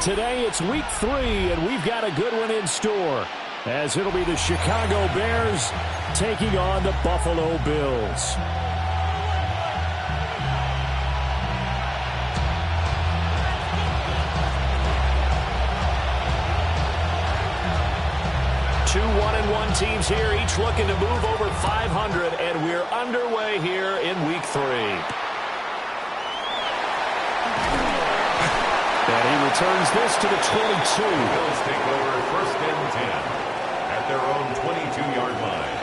Today it's week 3, and we've got a good one in store, as it'll be the Chicago Bears taking on the Buffalo Bills. Two 1-1 teams here, each looking to move over 500, and we're underway here in week 3. And he returns this to the 22. Bills take over 1st and 10 at their own 22-yard line.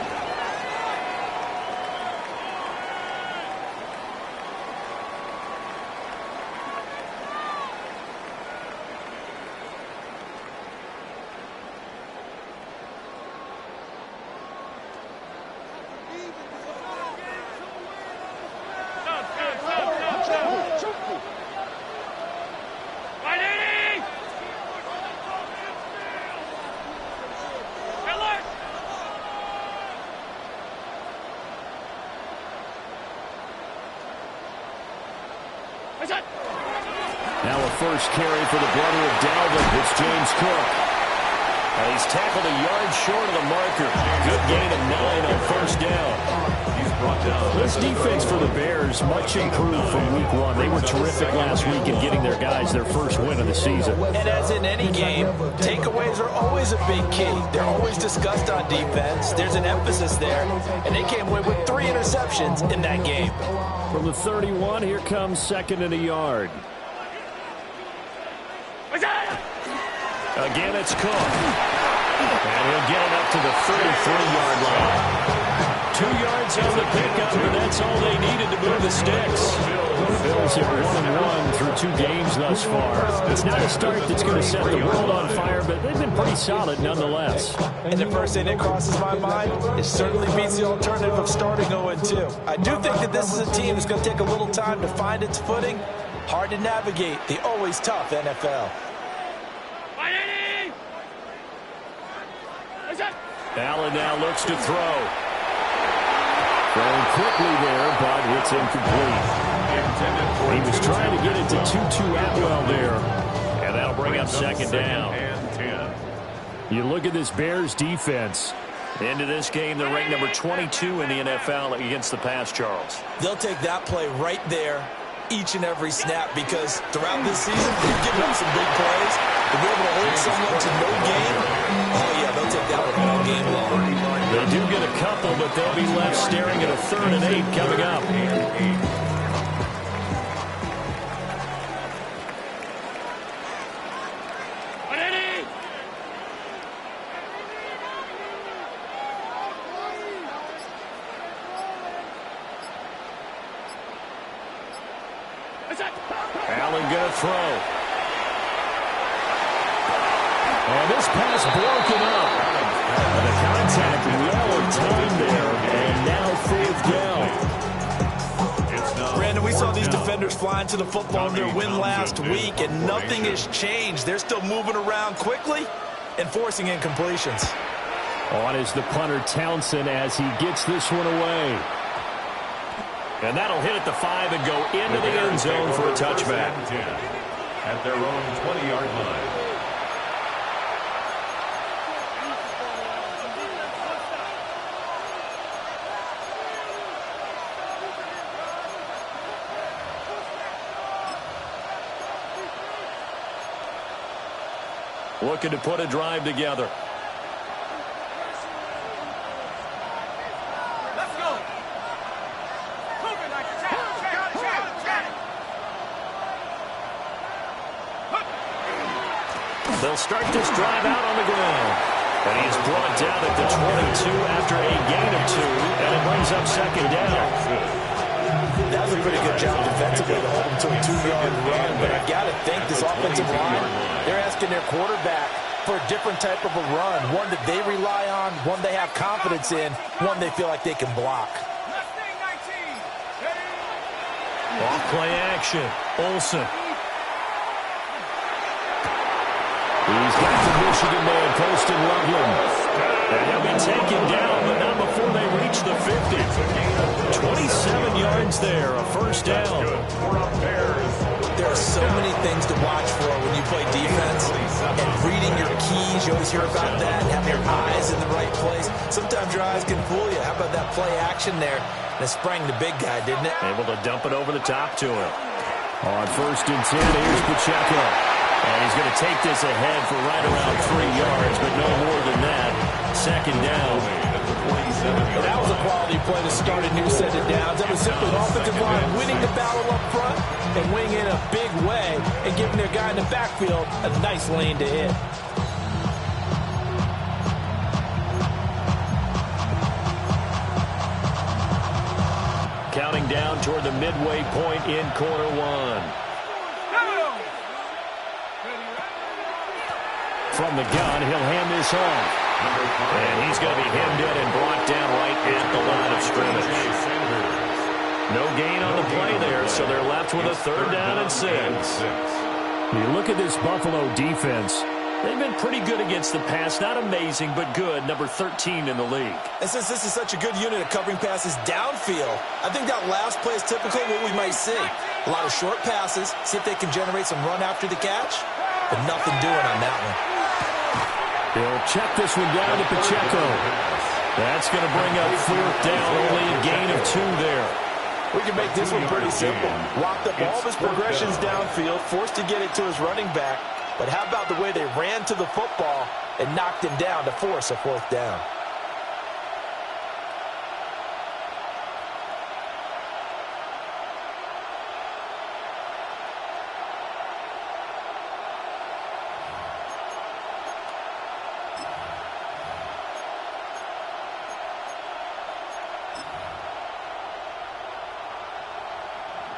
Now a first carry for the brother of Dalvin. It's James Cook. And he's tackled a yard short of the marker. Good gain of 9 on 1st down. He's brought down. This defense for the Bears, much improved from week 1. They were terrific last week in getting their guys their first win of the season. And as in any game, takeaways are always a big key. They're always discussed on defense. There's an emphasis there. And they came away with 3 interceptions in that game. From the 31, here comes 2nd and a yard. Again, it's Cook. And he'll get it up to the 33-yard line. 2 yards on the pickup, and that's all they needed to move the sticks. Bills are 1-1 through 2 games thus far. It's not a start that's going to set the world on fire, but they've been pretty solid nonetheless. And the first thing that crosses my mind, it certainly beats the alternative of starting 0-2. I do think that this is a team that's going to take a little time to find its footing. Hard to navigate the always tough NFL. Allen now looks to throw. Throwing quickly there, but it's incomplete. He was trying to get it to Tutu Atwell there. And that'll bring up 2nd down. You look at this Bears defense. Into this game, they're ranked number 22 in the NFL against the pass, Charles. They'll take that play right there each and every snap, because throughout this season, they've given up some big plays. To be able to hold someone to no gain, oh yeah, they'll take that one all game long. They do get a couple, but they'll be left staring at a 3rd and 8 coming up. Allen going to throw. And this pass broken up. And the contact well of time there. And now 4th down. Brandon, we saw these defenders flying to the football in their win last week, and nothing has changed. They're still moving around quickly and forcing incompletions. On is the punter Townsend as he gets this one away. And that'll hit at the 5 and go into the end zone for a touchback. At their own 20-yard line. Looking to put a drive together. They'll start this drive out on the ground. And he's brought down at the 22 after a gain of 2. And it brings up 2nd down. That was a pretty good job defensively to hold him to a 2-yard run. But I've got to think this offensive line, they're asking their quarterback for a different type of a run. One that they rely on, one they have confidence in, one they feel like they can block. Off play action. Olsen. He's got the Michigan man posted Loveland. And he'll be taken down, but not before they reach the 50. 27 yards there, a 1st down. For a Bears There are so many things to watch for when you play defense. And reading your keys, you always hear about that, and having your eyes in the right place. Sometimes your eyes can fool you. How about that play action there? And it sprang the big guy, didn't it? Able to dump it over the top to him. On 1st and 10, here's Pacheco. And he's going to take this ahead for right around 3 yards, but no more than that. 2nd down. And that was a quality play to start a new set of downs. That was simply the offensive line winning the battle up front and winning in a big way and giving their guy in the backfield a nice lane to hit. Counting down toward the midway point in quarter 1. From the gun, he'll hand this off. And he's going to be hemmed in and brought down right at the line of scrimmage. No gain on the play there, so they're left with a 3rd down and 6. You look at this Buffalo defense. They've been pretty good against the pass. Not amazing, but good. Number 13 in the league. And since this is such a good unit of covering passes downfield, I think that last play is typical of what we might see. A lot of short passes, see if they can generate some run after the catch, but nothing doing on that one. They'll check this one down to Pacheco. That's going to bring up 4th down, only a gain of 2 there. We can make this one pretty simple. Locked up all of his progressions downfield, forced to get it to his running back. But how about the way they ran to the football and knocked him down to force a 4th down?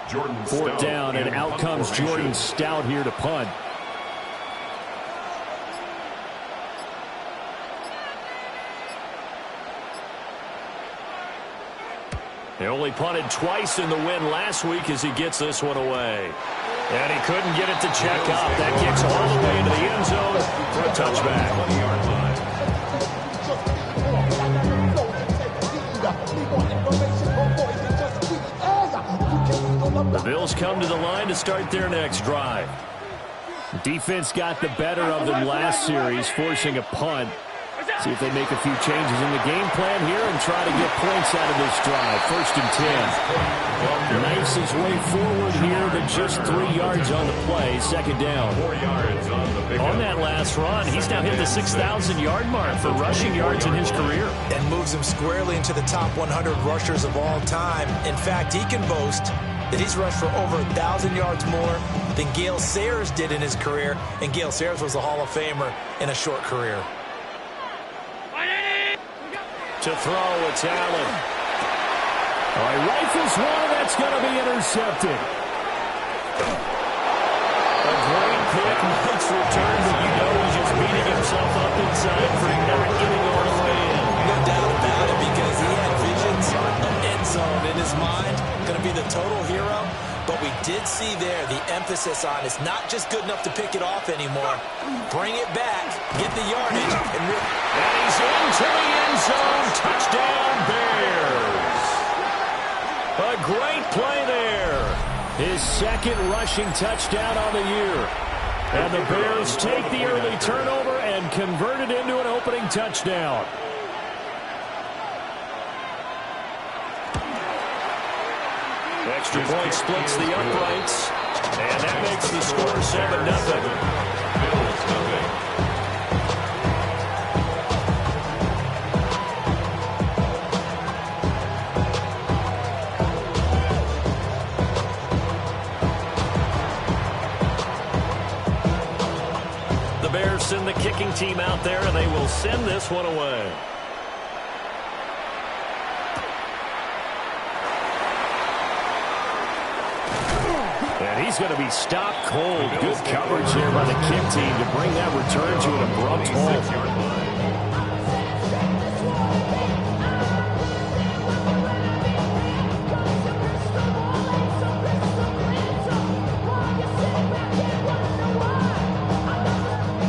Jordan 4th down, and out comes Jordan Stout here to punt. They only punted twice in the win last week as he gets this one away. And he couldn't get it to check up. That kicks all the way into the end zone for a touchback. The Bills come to the line to start their next drive. Defense got the better of them last series, forcing a punt. See if they make a few changes in the game plan here and try to get points out of this drive. 1st and 10. Knifes his way forward here, but just 3 yards on the play. 2nd down. 4 yards on the pickup. On that last run, he's now hit the 6,000-yard mark for rushing yards in his career. And moves him squarely into the top 100 rushers of all time. In fact, he can boast that he's rushed for over 1,000 yards more than Gale Sayers did in his career. And Gale Sayers was a Hall of Famer in a short career. To throw, it's Allen. All right, rifles one, that's going to be intercepted. A great pick, nice return, but you know he's just beating himself up inside for not getting all the way in. No doubt about it, because he had visions of end zone in his mind. Going to be the total hero. But we did see there the emphasis on it's not just good enough to pick it off anymore. Bring it back, get the yardage, and he's into the end zone. Touchdown, Bears. A great play there. His 2nd rushing touchdown on the year. And the Bears take the early turnover and convert it into an opening touchdown. Extra point splits the uprights, and that makes the score 7-0. The Bears send the kicking team out there, and they will send this one away. And he's going to be stopped cold. Good coverage there by the kick team to bring that return to an abrupt halt.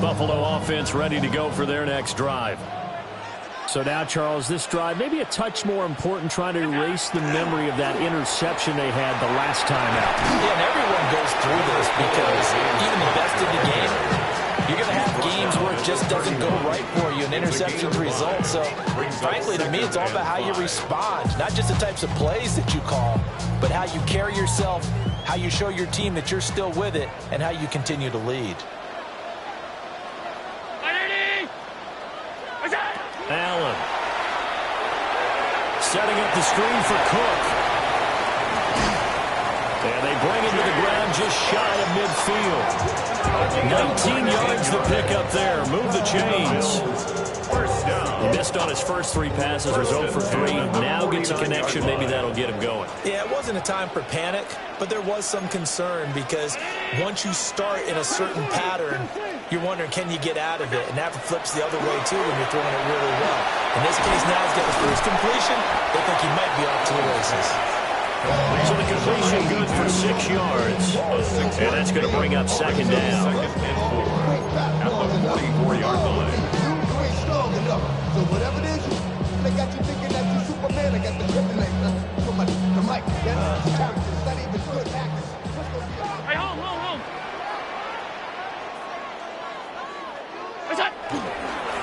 Buffalo offense ready to go for their next drive. So now, Charles, this drive maybe a touch more important, trying to erase the memory of that interception they had the last time out. Yeah, and everyone goes through this because even the best in the game, you're going to have games where it just doesn't go right for you, and interceptions result. So, frankly, to me, it's all about how you respond, not just the types of plays that you call, but how you carry yourself, how you show your team that you're still with it, and how you continue to lead. Allen setting up the screen for Cook. And they bring him to the ground just shy of midfield. 19 yards the pickup there. Move the chains. He missed on his first 3 passes, was 0 for 3. Now gets a connection. Maybe that'll get him going. Yeah, it wasn't a time for panic, but there was some concern because once you start in a certain pattern, you're wondering, can you get out of it? And that flips the other way, too, when you're throwing it really well. In this case, now he's got his first completion. They think he might be off to the races. So the completion good for 6 yards. And that's going to bring up second down. At the 44-yard line. So whatever it is, they got you thinking that you're Superman. I got the kryptonite. The mic. That's character. It's not even good acting. Hey, home.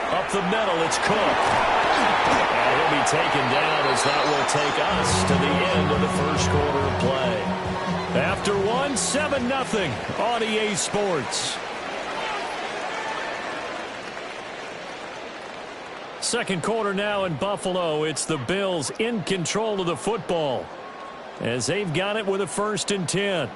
Up the middle, it's Cook. And he'll be taken down as that will take us to the end of the first quarter of play. After 7-0 on EA Sports. Second quarter now in Buffalo. It's the Bills in control of the football as they've got it with a 1st and 10.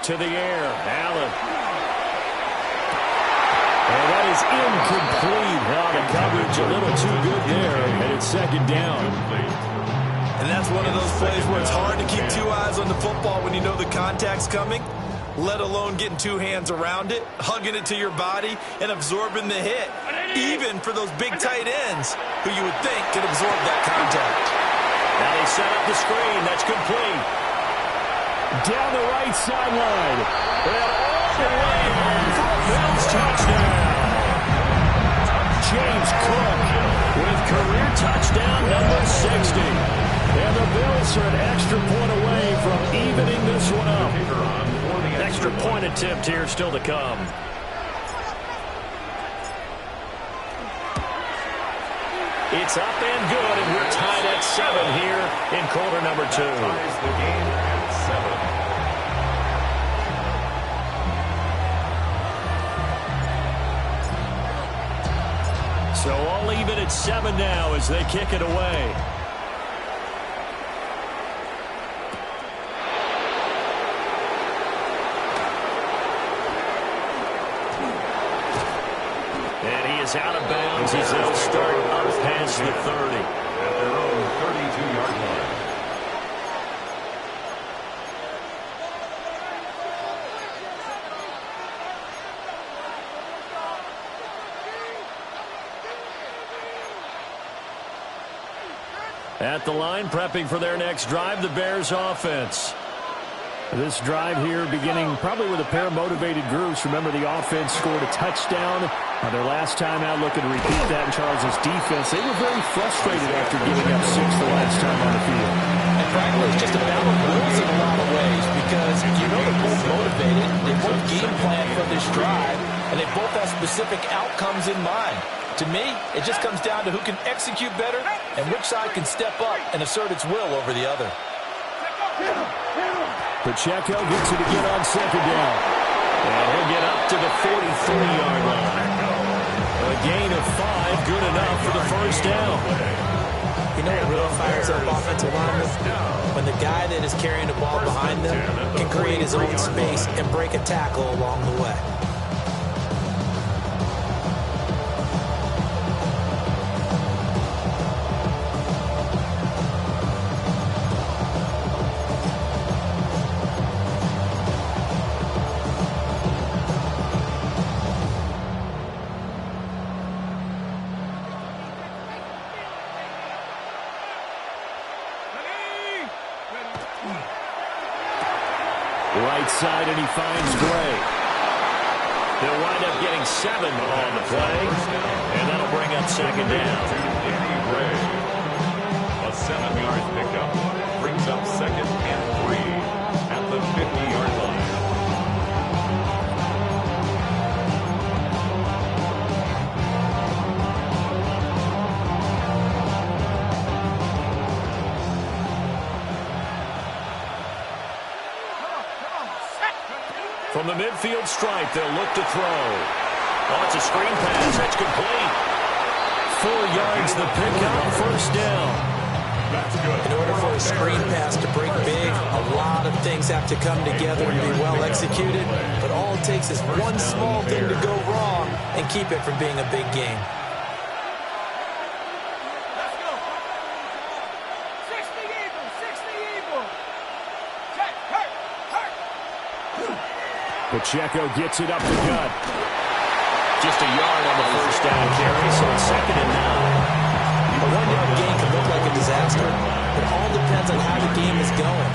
To the air, Allen. And that is incomplete. Now the coverage a little too good there, and it's second down. And that's one of those plays where it's hard to keep 2 eyes on the football when you know the contact's coming, let alone getting 2 hands around it, hugging it to your body, and absorbing the hit, even for those big tight ends who you would think could absorb that contact. Now they set up the screen. That's complete. Down the right sideline. And all the way home for a Bills touchdown. James Cook with career touchdown number 60. And the Bills are an extra point away from evening this one up. Extra point attempt here still to come. It's up and good, and we're tied at 7 here in quarter number 2. Ties the game at 7. So all even at 7 now as they kick it away. And he is out of bounds as they'll start up past the 30. At their own 32-yard line. At the line, prepping for their next drive, the Bears offense. This drive here beginning probably with a pair of motivated groups. Remember, the offense scored a touchdown. Their last time out, looking to repeat that in Charles' defense. They were very frustrated after giving up 6 the last time on the field. And frankly, it's just a battle of wills in a lot of ways because you know they're both motivated. They both game plan for this drive, and they both have specific outcomes in mind. To me, it just comes down to who can execute better and which side can step up and assert its will over the other. Pacheco gets it again on second down. And he'll get up to the 43-yard line. A gain of 5, good enough for the first down. You know what really fires up offensive linemen? When the guy that is carrying the ball behind them can create his own space and break a tackle along the way. Right side, and he finds Gray. They'll wind up getting 7 on the play, and that'll bring up second down. Danny Gray. A 7-yard pickup brings up second and 3 at the 50-yard line. From the midfield stripe, they'll look to throw. Oh, it's a screen pass. That's complete. 4 yards the pickup, first down. That's good. In order for a screen pass to break big, a lot of things have to come together and be well executed. But all it takes is one small thing to go wrong and keep it from being a big game. Pacheco gets it up the gut. Just a yard on the first down carry, so it's second and 9. A 1-yard gain can look like a disaster. It all depends on how the game is going.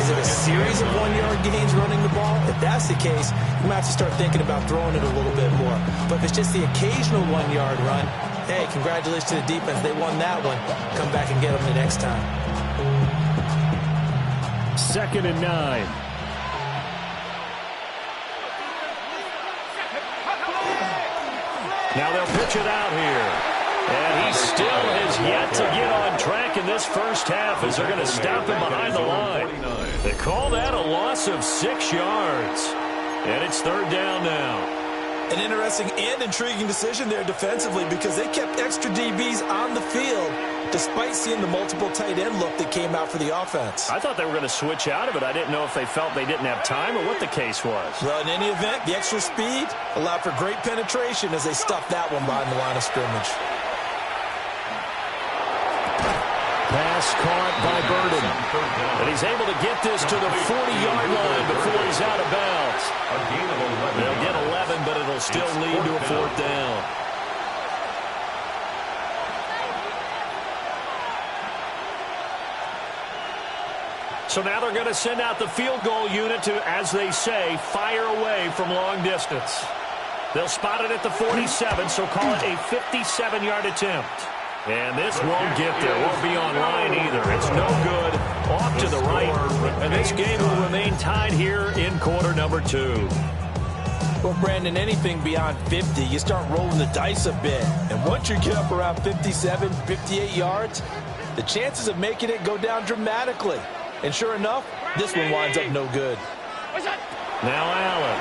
Is it a series of 1-yard gains running the ball? If that's the case, you might have to start thinking about throwing it a little bit more. But if it's just the occasional 1-yard run, hey, congratulations to the defense. They won that one. Come back and get them the next time. Second and 9. Now they'll pitch it out here. And he still has yet to get on track in this first half as they're going to stop him behind the line. They call that a loss of 6 yards. And it's third down now. An interesting and intriguing decision there defensively because they kept extra DBs on the field despite seeing the multiple tight end look that came out for the offense. I thought they were going to switch out of it. I didn't know if they felt they didn't have time or what the case was. Well, in any event, the extra speed allowed for great penetration as they stuffed that one behind the line of scrimmage. Pass caught by Burden. And he's able to get this to the 40-yard line before he's out of bounds. They'll get 11, but it'll still lead to a fourth down. So now they're going to send out the field goal unit to, as they say, fire away from long distance. They'll spot it at the 47, so call it a 57-yard attempt. And this won't get there. Won't be on line either. It's no good. Off to the right. And this game will remain tied here in quarter number 2. Well, Brandon, anything beyond 50, you start rolling the dice a bit. And once you get up around 57, 58 yards, the chances of making it go down dramatically. And sure enough, this one winds up no good. Now Allen.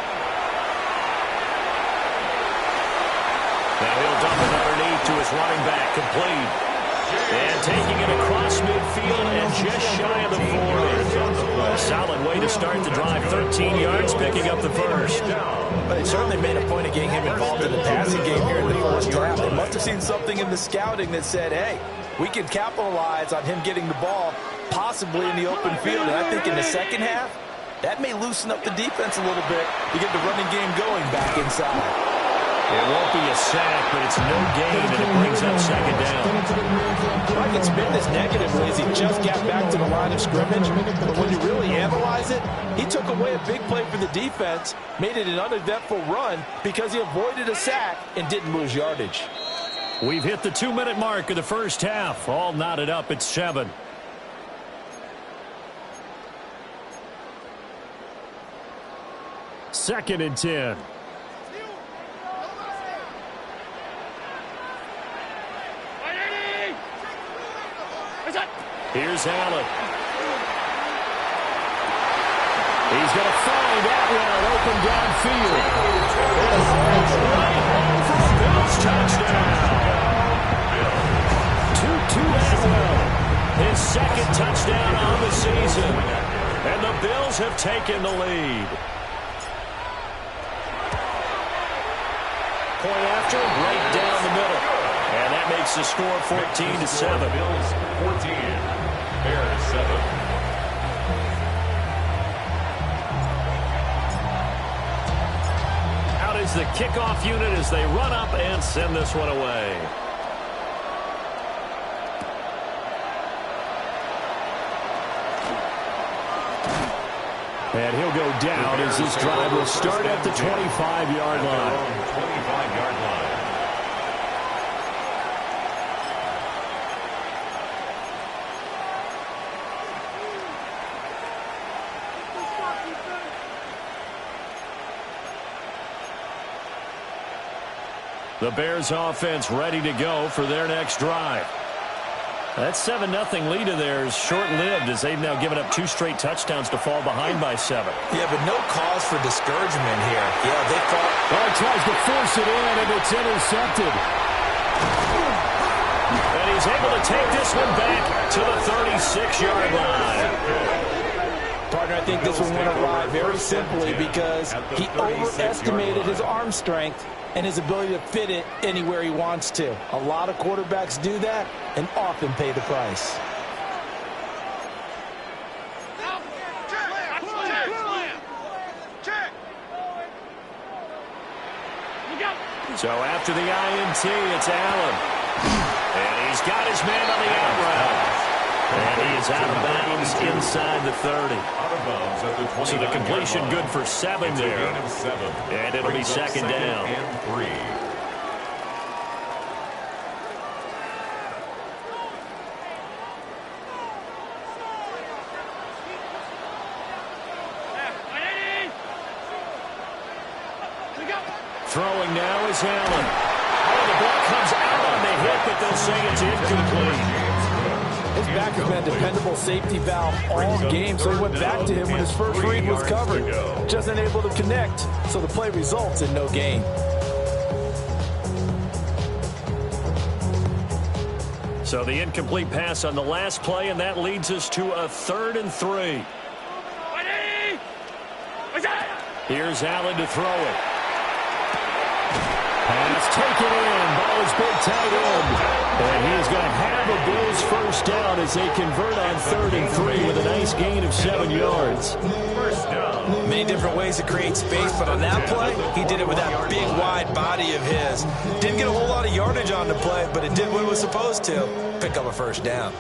Now he'll dump it underneath to his running back, complete. And taking it across midfield and just shy of the 40. A solid way to start the drive. 13 yards, picking up the first. But they certainly made a point of getting him involved in the passing game here in the first half. They must have seen something in the scouting that said, hey, we can capitalize on him getting the ball, possibly in the open field. And I think in the second half, that may loosen up the defense a little bit to get the running game going back inside. It won't be a sack, but it's no gain, and it brings up second down. If I can spin this negatively as he just got back to the line of scrimmage, but when you really analyze it, he took away a big play for the defense, made it an uneventful run because he avoided a sack and didn't lose yardage. We've hit the 2-minute mark of the first half. All knotted up at 7. Second and 10. Here's Allen. He's going to find Atwell open downfield. Right home for a Bills touchdown. Tutu Atwell, his second touchdown on the season. And the Bills have taken the lead. Point after, right down the middle. And that makes the score 14-7. Bills 14. Bears 7. Out is the kickoff unit as they run up and send this one away. And he'll go down as this drive will start at the 25-yard line. 25-yard line. The Bears offense ready to go for their next drive. That 7-0 lead of theirs short-lived as they've now given up 2 straight touchdowns to fall behind by 7. Yeah, but no cause for discouragement here. Yeah, they fought. Well, he tries to force it in, and it's intercepted. And he's able to take this one back to the 36-yard line. Partner, I think this one went awry very simply because he overestimated his arm strength and his ability to fit it anywhere he wants to. A lot of quarterbacks do that and often pay the price. So after the INT, it's Allen. And he's got his man on the out route. And he is out of bounds inside the 30. Out of bounds at the 29-yard So the completion line. good for 7 It's a there. gain of 7. And it'll be Brings up second down. and 3. Throwing now is Allen. Oh, the ball comes out on the hit, but they'll say it's incomplete. His back has been a dependable safety valve all game, so he went back to him when his first read was covered. Just unable to connect, so the play results in no gain. So the incomplete pass on the last play, and that leads us to a 3rd and 3. Here's Allen to throw it. Pass taken in. Ball is big tight end. And he is going to have a Bills first down as they convert on 3rd and 3 with a nice gain of 7 yards. First down. Many different ways to create space, but on that play, he did it with that big, wide body of his. Didn't get a whole lot of yardage on the play, but it did what it was supposed to. Pick up a first down.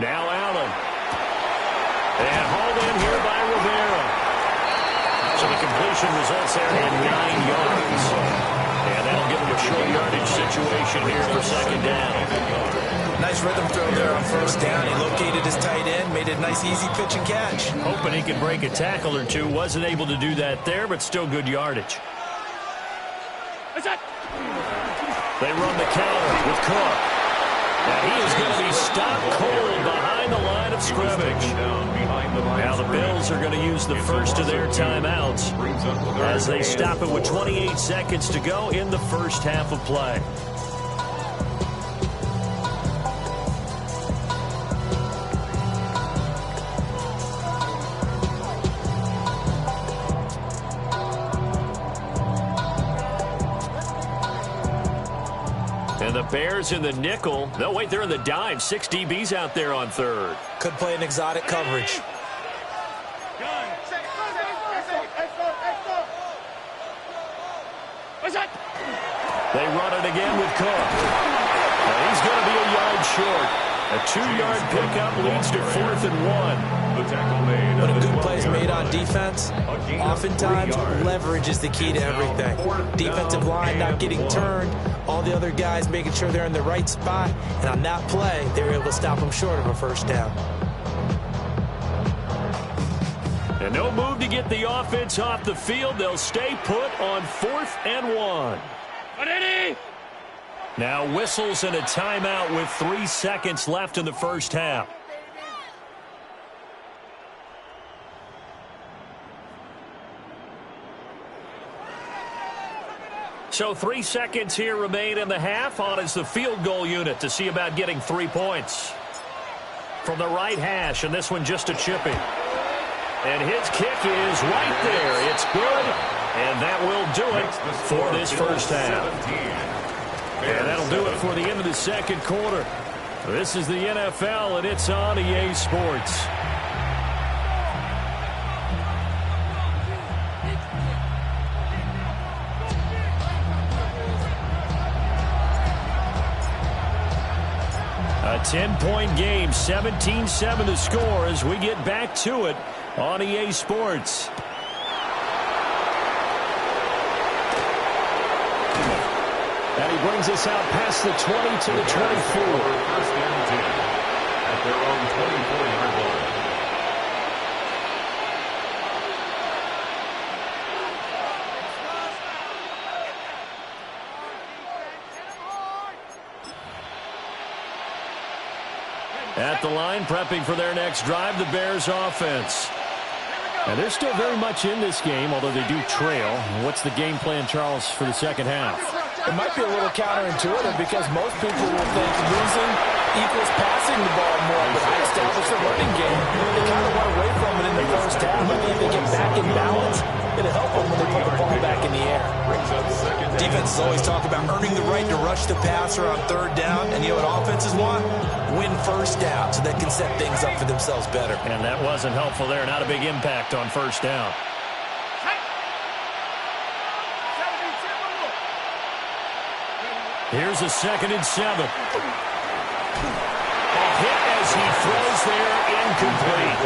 Now Allen. And hauled in here by Rivera. So the completion results there in 9 yards. And that'll give him a short yardage situation here for second down. Nice rhythm throw there on first down. He located his tight end, made it a nice easy pitch and catch. Hoping he could break a tackle or two. Wasn't able to do that there, but still good yardage. They run the counter with Cook. And he is going to be stopped cold behind the line of scrimmage. Now the Bills are going to use the first of their timeouts as they stop it with 28 seconds to go in the first half of play. And the Bears in the nickel. No, wait, they're in the dime. 6 DBs out there on 3rd. Could play an exotic coverage. They run it again with Cook. And he's going to be a yard short. A 2-yard pickup leads to 4th and 1. The tackle made. When a good play is made on defense, oftentimes leverage is the key to everything. Defensive line not getting turned, all the other guys making sure they're in the right spot, and on that play, they were able to stop them short of a first down. And no move to get the offense off the field. They'll stay put on 4th and 1. Now whistles and a timeout with 3 seconds left in the first half. So 3 seconds here remain in the half. On is the field goal unit to see about getting 3 points. From the right hash, and this one just a chipping. And his kick is right there. It's good, and that will do it for this first half. And that'll do it for the end of the second quarter. This is the NFL, and it's on EA Sports. 10-point game, 17-7 to score as we get back to it on EA Sports. And he brings us out past the 20 to the 24. First and 10 at their own 24-yard line. At the line, prepping for their next drive, the Bears offense. And they're still very much in this game, although they do trail. What's the game plan, Charles, for the second half? It might be a little counterintuitive because most people will think losing equals passing the ball more, but I established the running game. They kind of went away from it in the first half. I think they get back in balance. It'll help them when they put the ball back in the air. Defenses always talk about earning the right to rush the passer on third down, and you know what offenses want? Win first down so they can set things up for themselves better. And that wasn't helpful there. Not a big impact on first down. Here's a 2nd and 7. A hit as he throws there, incomplete.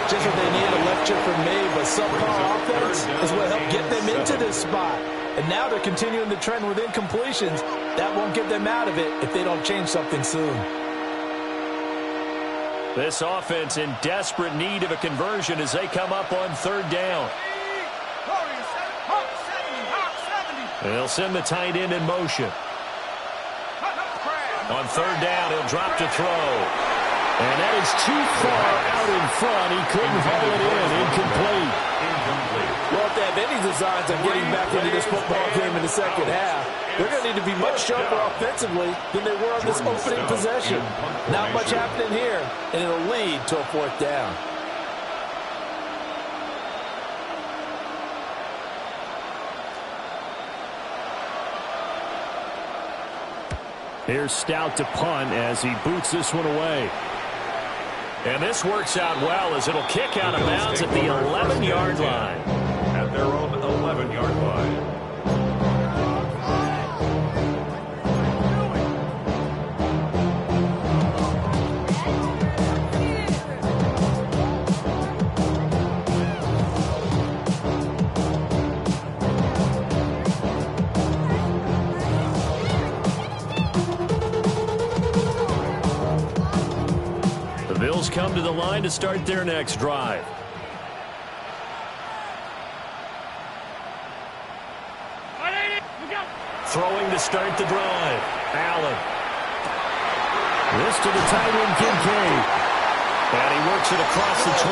Just what they need, a lecture from me, but subpar offense is what helped get them into this spot. And now they're continuing the trend with incompletions. That won't get them out of it if they don't change something soon. This offense in desperate need of a conversion as they come up on third down. They'll send the tight end in motion. On third down, he'll drop to throw. And that is too far out in front. He couldn't haul it in. Incomplete. Well, if they have any designs on getting back into this football game in the second half, they're going to need to be much sharper offensively than they were on this opening possession. Not much happening here, and it'll lead to a fourth down. Here's Stout to punt as he boots this one away. And this works out well as it'll kick out of bounds at the 11-yard line. At their own 11-yard line. Come to the line to start their next drive. Throwing to start the drive. Allen. This to the tight end, Kincaid. And he works it across the 25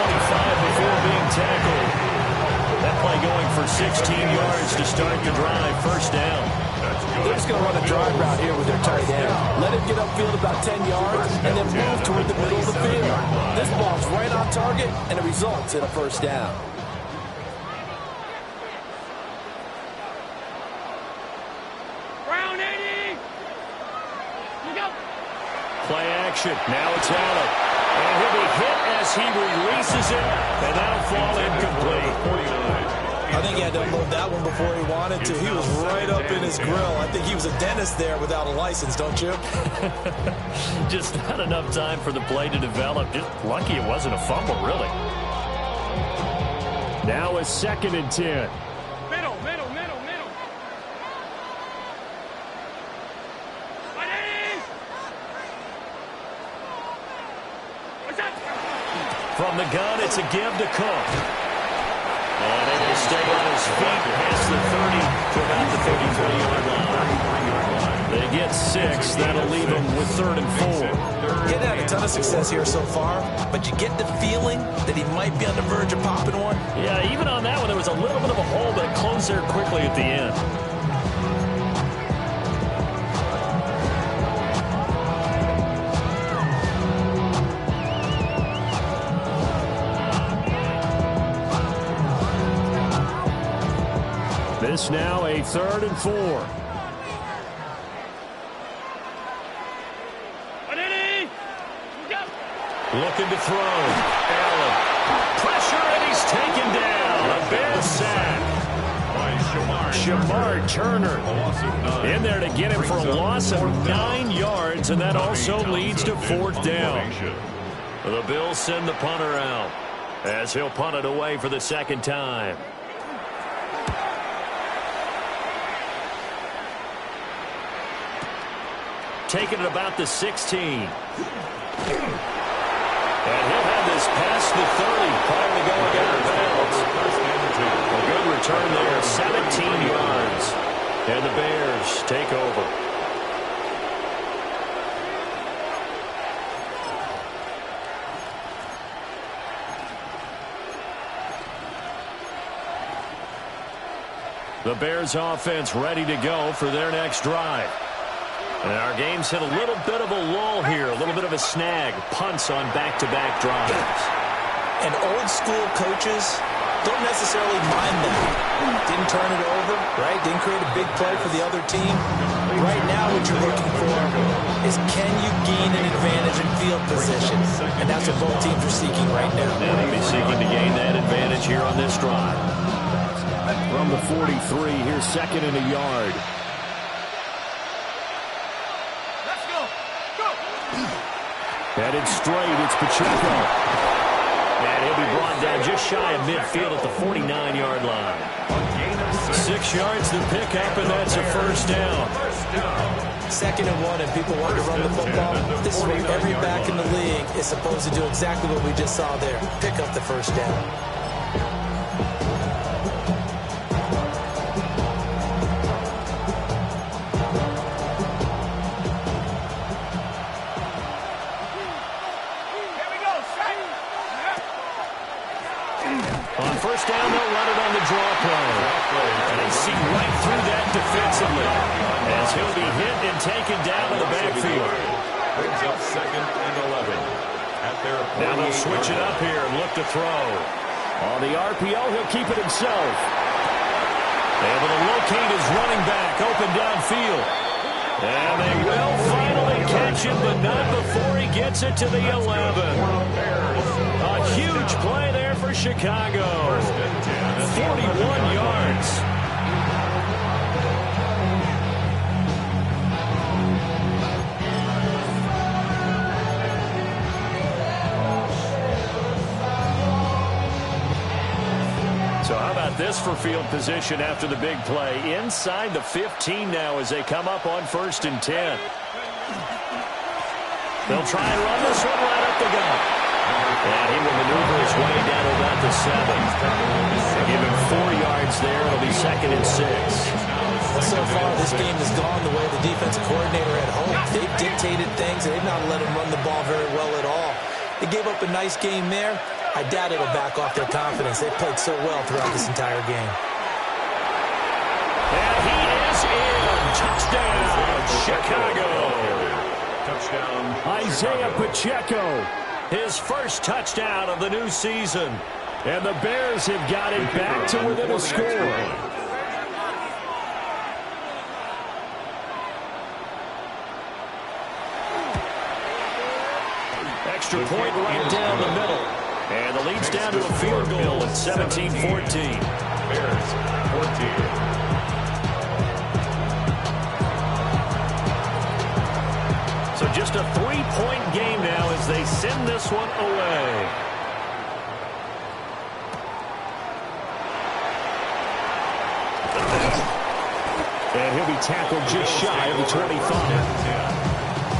before being tackled. That play going for 16 yards to start the drive. First down. They're just going to run a drive route here with their tight end. Let him get upfield about 10 yards and then move toward the middle of the field. This ball's right on target, and it results in a first down. Brown 80. Play action. Now it's Allen. And he'll be hit as he releases it, and that'll fall incomplete. I think he had to unload that one before he wanted to. He was right up in his grill. I think he was a dentist there without a license, don't you? Just not enough time for the play to develop. Just lucky it wasn't a fumble, really. Now a 2nd and 10. Middle. From the gun, it's a give to Cook. And it will stay on his feet past the 30 to about the 33-yard line. They get 6. That'll leave them with 3rd and 4. He's had a ton of success here so far, but you get the feeling that he might be on the verge of popping one. Yeah, even on that one, there was a little bit of a hole, but it closed there quickly at the end. This now a 3rd and 4. Looking to throw. Allen. Pressure, and he's taken down. A Bears sack. By Shamar Turner in there to get him for a loss of 9 yards, and that also leads to 4th down. The Bills send the punter out as he'll punt it away for the 2nd time. Taking it about the 16. And he'll have this past the 30 prior to going out of bounds. A good return there, 17 yards. And the Bears take over. The Bears offense ready to go for their next drive. And our game's hit a little bit of a lull here, a little bit of a snag. Punts on back-to-back drives. And old-school coaches don't necessarily mind that. Didn't turn it over, right? Didn't create a big play for the other team. Right now what you're looking for is can you gain an advantage in field position? And that's what both teams are seeking right now. And they'll be seeking to gain that advantage here on this drive. From the 43, here's 2nd and a yard. Headed straight, it's Pacheco. And he'll be brought down just shy of midfield at the 49-yard line. 6 yards to pick up, and that's a 1st down. 2nd and 1, and people want to run the football. This is what every back in the league is supposed to do, exactly what we just saw there. Pick up the 1st down. On 1st down, they'll run it on the draw play. And they see right through that defensively as he'll be hit and taken down in the backfield. Brings up 2nd and 11. At their now they'll switch it up here and look to throw. On the RPO, he'll keep it himself. Able to locate his running back open downfield. And they will finally catch him, but not before he gets it to the 11. A huge play there for Chicago. 41 yards. So how about this for field position after the big play? Inside the 15 now as they come up on 1st and 10. They'll try and run this one right up the gut. And he will maneuver his way down to about the 7. They give him 4 yards there. It'll be 2nd and 6. Well, so far, this game has gone the way the defensive coordinator had hoped. They've dictated things. They've not let him run the ball very well at all. They gave up a nice game there. I doubt it'll back off their confidence. They played so well throughout this entire game. And he is in. Touchdown, Chicago. touchdown. Isaiah Pacheco, his first touchdown of the new season. And the Bears have got it back to within a score. Extra point right down the middle. And the lead's down to a field goal at 17-14. Bears 14. So just a 3-point game now as they send this one away. And he'll be tackled just shy of the 25.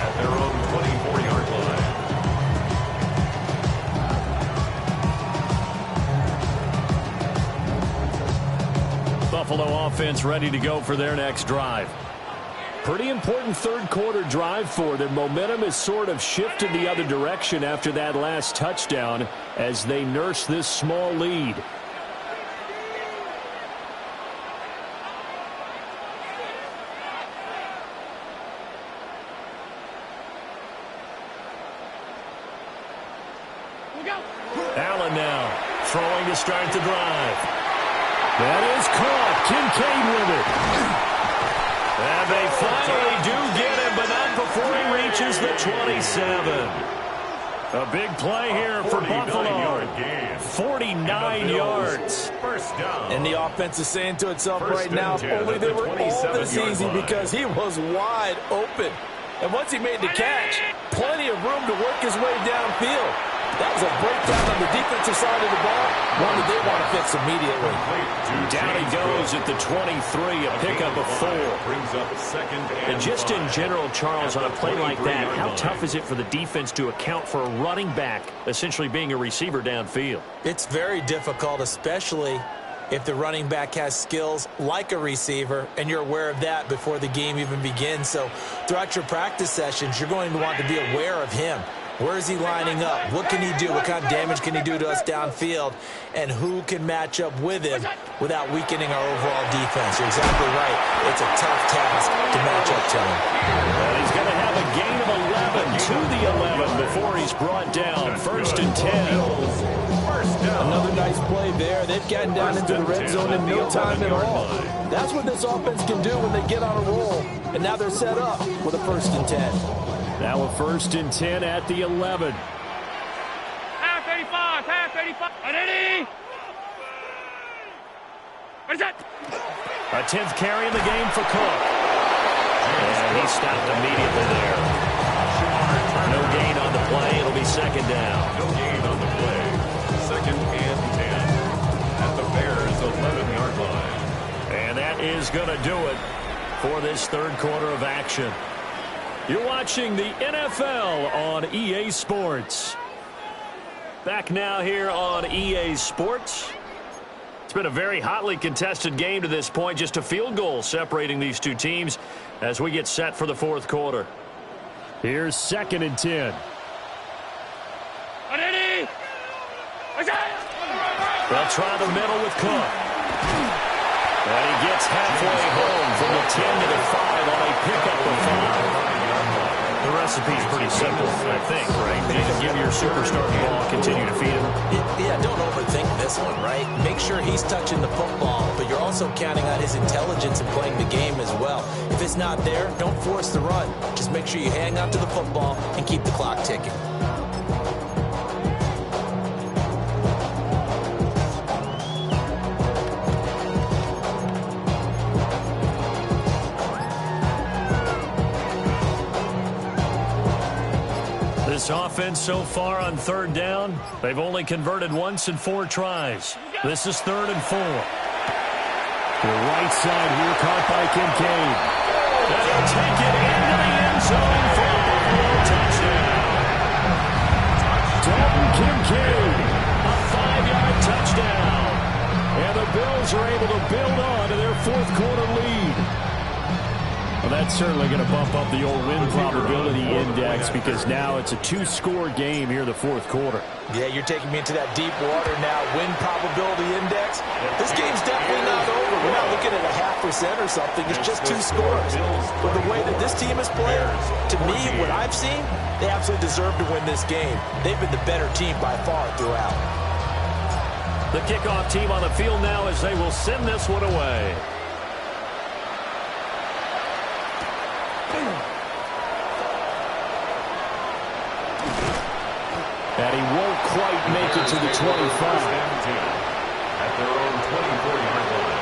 At their own 24-yard line. Buffalo offense ready to go for their next drive. Pretty important third quarter drive for them. Momentum has sort of shifted the other direction after that last touchdown as they nurse this small lead. Allen now throwing to start the drive. That is caught. Kincaid with it. And they finally do get him, but not before he reaches the 27. A big play here for Buffalo. 49 yards. First down. And the offense is saying to itself right now, if only they were all this easy, because he was wide open. And once he made the catch, plenty of room to work his way downfield. That was a breakdown on the defensive side of the ball, one that they want to fix immediately. Down he goes at the 23, a pickup of 4. Brings up second And just in general, Charles, on a play like that, how tough is it for the defense to account for a running back essentially being a receiver downfield? It's very difficult, especially if the running back has skills like a receiver, and you're aware of that before the game even begins. So throughout your practice sessions, you're going to want to be aware of him. Where is he lining up? What can he do? What kind of damage can he do to us downfield? And who can match up with him without weakening our overall defense? You're exactly right. It's a tough task to match up to him. Well, he's going to have a gain of 11 to the 11 before he's brought down. 1st and 10. Another nice play there. They've gotten down into the red zone in no time at all. That's what this offense can do when they get on a roll. And now they're set up with a 1st and 10. Now a 1st and 10 at the 11. Half 35, half 35. Ready? What is that? A 10th carry in the game for Cook. And he stopped immediately there. No gain on the play. It'll be 2nd down. No gain on the play. 2nd and 10. At the Bears' 11-yard line. And that is going to do it for this 3rd quarter of action. You're watching the NFL on EA Sports. Back now here on EA Sports. It's been a very hotly contested game to this point. Just a field goal separating these two teams as we get set for the 4th quarter. Here's 2nd and 10. Ready? They'll try the middle with Cook. And he gets halfway home from the 10 to the 5 on a pickup of 5. The recipe's pretty simple, I think, right? Just give your superstar the ball, continue to feed him. Yeah, don't overthink this one, right? Make sure he's touching the football, but you're also counting on his intelligence in playing the game as well. If it's not there, don't force the run. Just make sure you hang on to the football and keep the clock ticking. This offense so far on 3rd down, they've only converted once in 4 tries. This is 3rd and 4. The right side here caught by Kincaid. And he'll take it into the end zone for a Buffalo touchdown. Dalton Kincaid, a 5-yard touchdown. And the Bills are able to build on to their 4th quarter lead. Well, that's certainly going to bump up the old win probability index because now it's a 2-score game here in the 4th quarter. Yeah, you're taking me into that deep water now. Win probability index. This game's definitely not over. We're not looking at a 0.5% or something. It's just 2 scores. But the way that this team is playing, to me, what I've seen, they absolutely deserve to win this game. They've been the better team by far throughout. The kickoff team on the field now as they will send this one away. And he won't quite make it to the 25. At their own 24-yard line.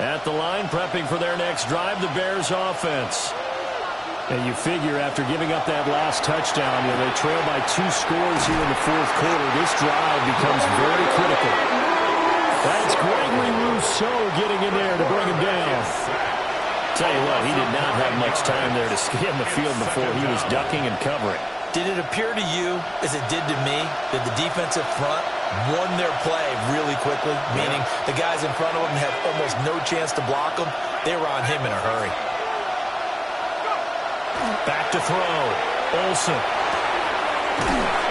At the line, prepping for their next drive, the Bears offense. And you figure after giving up that last touchdown, they trail by 2 scores here in the 4th quarter. This drive becomes very critical. That's Gregory Rousseau getting in there to bring him down. Tell you what, he did not have much time there to scan the field before he was ducking and covering. Did it appear to you, as it did to me, that the defensive front won their play really quickly? Meaning the guys in front of them had almost no chance to block them. They were on him in a hurry. Back to throw. Olsen.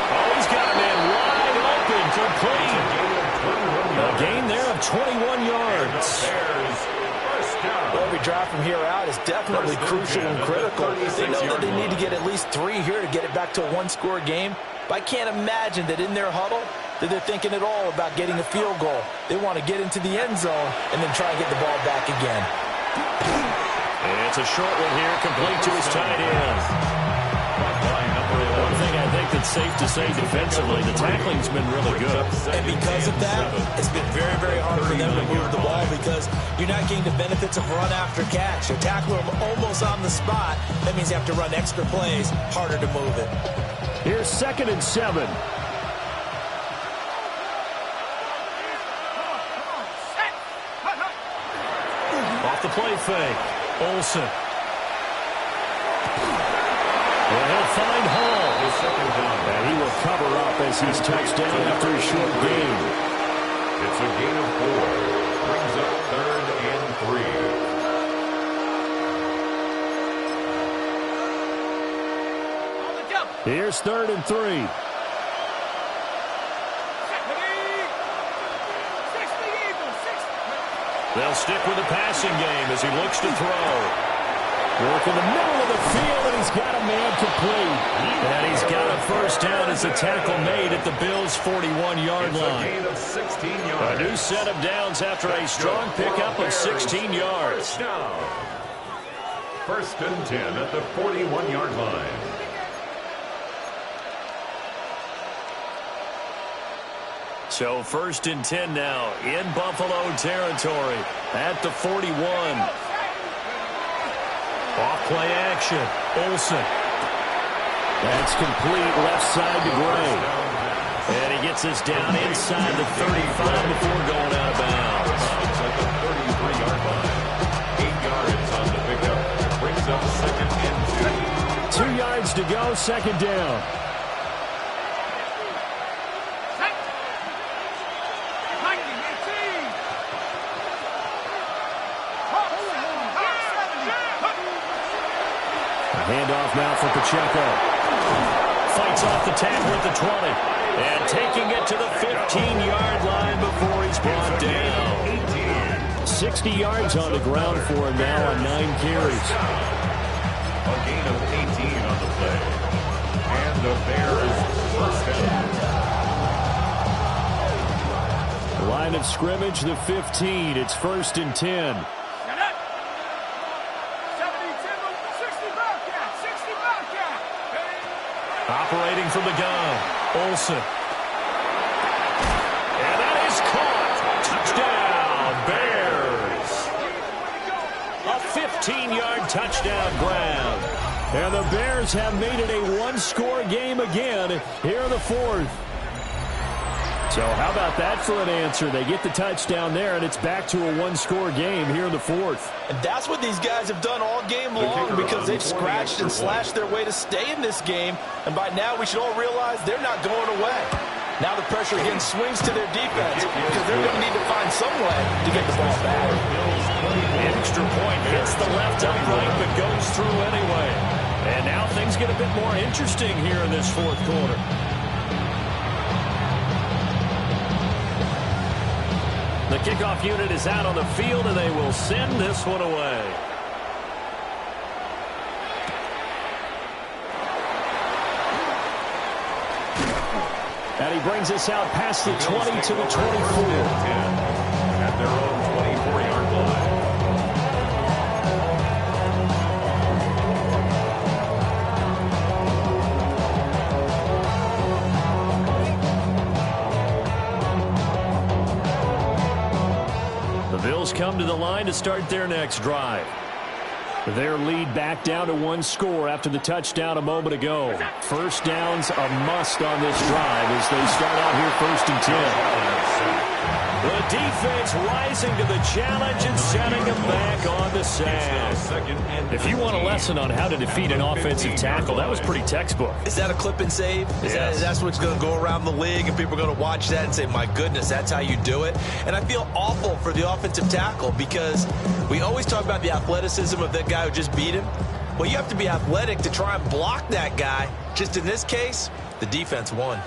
Oh, he's got a man wide open. Complete. A gain there of 21 yards. Well, every every drive from here out is definitely crucial and critical. They know that they need to get at least 3 here to get it back to a one-score game. But I can't imagine that in their huddle that they're thinking at all about getting a field goal. They want to get into the end zone and then try and get the ball back again. And it's a short one here, complete to his tight end. One thing I think that's safe to say defensively, the tackling's been really good. And because of that, it's been very, very hard for them to move the ball because you're not getting the benefits of run after catch. You tackle them almost on the spot. That means you have to run extra plays, harder to move it. Here's 2nd and 7. Off the play fake. Olsen. Well, he'll find Hall. And he will cover up as he's touched down after a short gain. It's a gain of 4. Brings up 3rd and 3. Here's 3rd and 3. They'll stick with the passing game as he looks to throw. Work in the middle of the field, and he's got a man complete. And he's got a first down as the tackle made at the Bills' 41-yard line. Gain of 16 yards. A new set of downs after a strong pickup of 16 yards. Down. 1st and 10 at the 41-yard line. So 1st and 10 now in Buffalo territory at the 41. Off-play action. Olsen. That's complete left side to Gray. And he gets us down inside the 35 before going out of bounds. It's at the 33-yard line. 8 yards on the pickup. Brings up 2nd and 2. 2 yards to go, 2nd down. Handoff now for Pacheco. Fights off the tackle at the 20. And taking it to the 15-yard line before he's brought down. 60 yards on the ground for him now on 9 carries. A gain of 18 on the play. And the Bears first down. Line of scrimmage, the 15. It's 1st and 10. Operating from the gun, Olsen. And that is caught. Touchdown, Bears. A 15-yard touchdown grab. And the Bears have made it a one-score game again here in the 4th. So how about that for an answer? They get the touchdown there, and it's back to a one-score game here in the 4th. And that's what these guys have done all game long because they've scratched and slashed their way to stay in this game. And by now, we should all realize they're not going away. Now the pressure again swings to their defense because they're going to need to find some way to get the ball back. The extra point hits the left upright but goes through anyway. And now things get a bit more interesting here in this 4th quarter. The kickoff unit is out on the field, and they will send this one away. And he brings us out past the 20 to the 24. At their own 24-yard line. Bills come to the line to start their next drive. Their lead back down to 1 score after the touchdown a moment ago. First down's a must on this drive as they start out here 1st and 10. The defense rising to the challenge and setting them back on the sack. If you want a lesson on how to defeat an offensive tackle, that was pretty textbook. Is that a clip and save? That's what's going to go around the league, and people are going to watch that and say, my goodness, that's how you do it. And I feel awful for the offensive tackle because we always talk about the athleticism of that guy who just beat him. Well, you have to be athletic to try and block that guy. Just in this case, the defense won.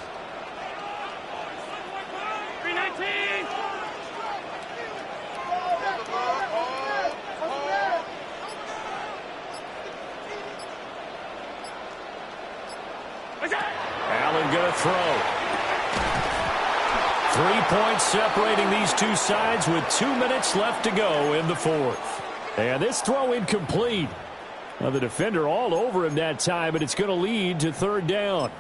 throw. 3 points separating these two sides with 2 minutes left to go in the fourth. And this throw incomplete. Well, the defender all over him that time, but it's going to lead to third down.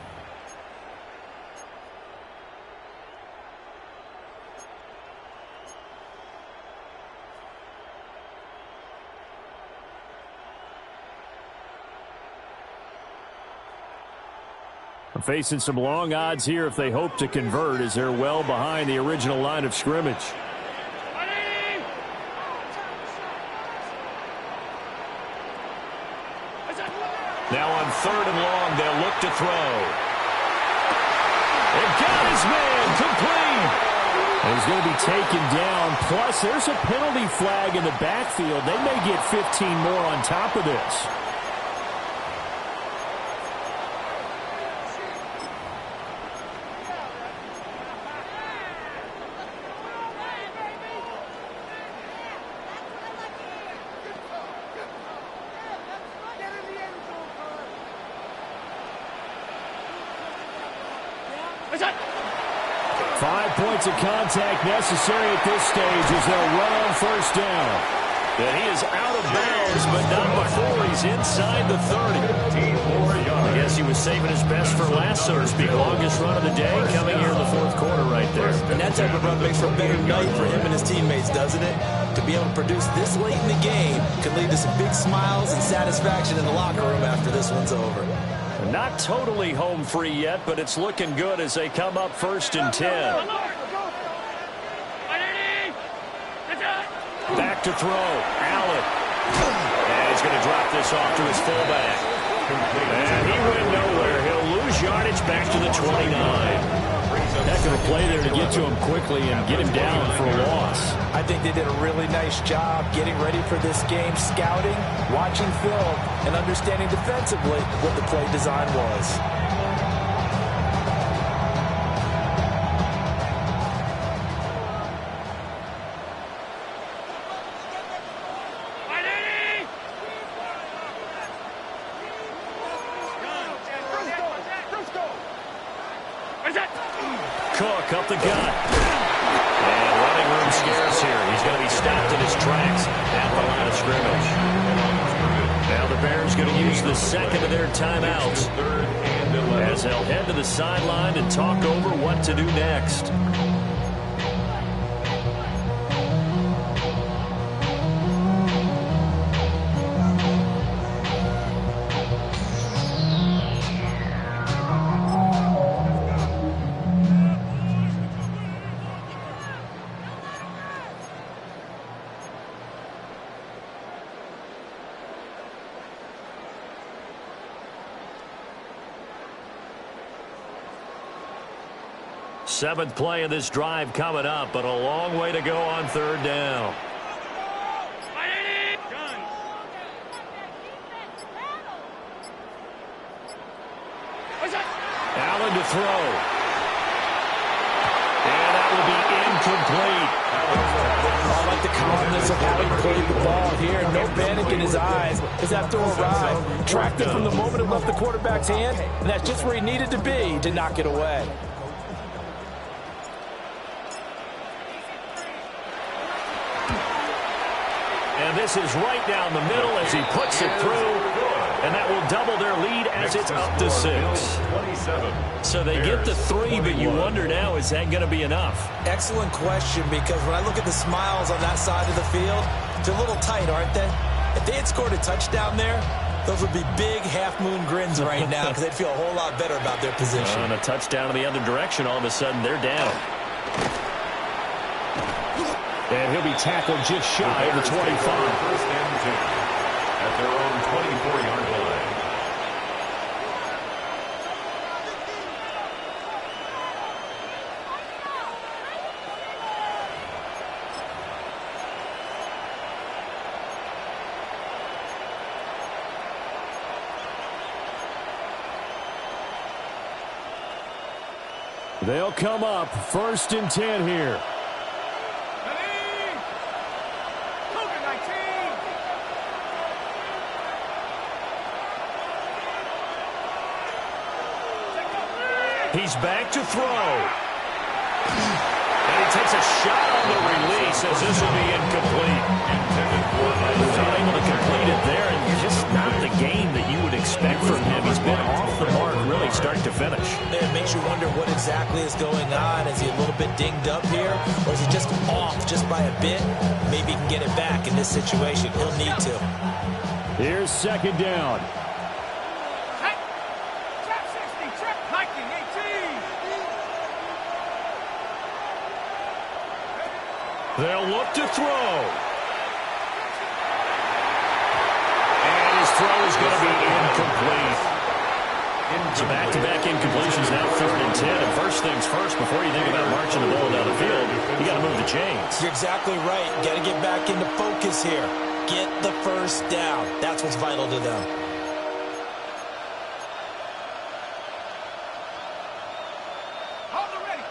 Facing some long odds here if they hope to convert, as they're well behind the original line of scrimmage. Now on third and long, they'll look to throw. They've got his man complete. And he's going to be taken down. Plus, there's a penalty flag in the backfield. They may get 15 more on top of this. Of contact necessary at this stage as they'll run on first down. And he is out of bounds, but not before he's inside the 30. I guess he was saving his best for last, so to speak. Longest run of the day coming here in the fourth quarter right there. And that type of run makes for a better night for him and his teammates, doesn't it? To be able to produce this late in the game can lead to some big smiles and satisfaction in the locker room after this one's over. Not totally home free yet, but it's looking good as they come up first and 10. Back to throw. Allen. And he's going to drop this off to his fullback. And he went nowhere. He'll lose yardage back to the 29. Heck of a play there to get to him quickly and get him down for a loss. I think they did a really nice job getting ready for this game, scouting, watching film, and understanding defensively what the play design was. Cook up the gut. And running room scarce here. He's going to be stopped in his tracks at the line of scrimmage. Now the Bears going to use the second of their timeouts as they'll head to the sideline and talk over what to do next. Seventh play of this drive coming up, but a long way to go on third down. Allen to throw. And that will be incomplete. I like the calmness of having played the ball here. No panic in his eyes as that throw arrived. Tracked it from the moment it left the quarterback's hand, and that's just where he needed to be to knock it away. And this is right down the middle as he puts it through. And that will double their lead as it's up to 6. So they get the 3, but you wonder now, is that going to be enough? Excellent question, because when I look at the smiles on that side of the field, they're a little tight, aren't they? If they had scored a touchdown there, those would be big half-moon grins right now because they'd feel a whole lot better about their position. On a touchdown in the other direction, all of a sudden they're down. And he'll be tackled just shy of the 25. First and 10 at their own 24-yard line. They'll come up first and 10 here. He He's back to throw. And he takes a shot on the release as this will be incomplete. Not able to complete it there, and just not the game that you would expect from him. He's been off the mark really start to finish. It makes you wonder what exactly is going on. Is he a little bit dinged up here, or is he just off just by a bit? Maybe he can get it back in this situation. He'll need to. Here's second down. Trap 60, trap hiking 18. They'll look to throw. And his throw is going to be incomplete. So back-to-back incompletions now 3rd and 10. And first things first, before you think about marching the ball down the field, you got to move the chains. You're exactly right. Got to get back into focus here. Get the first down. That's what's vital to them.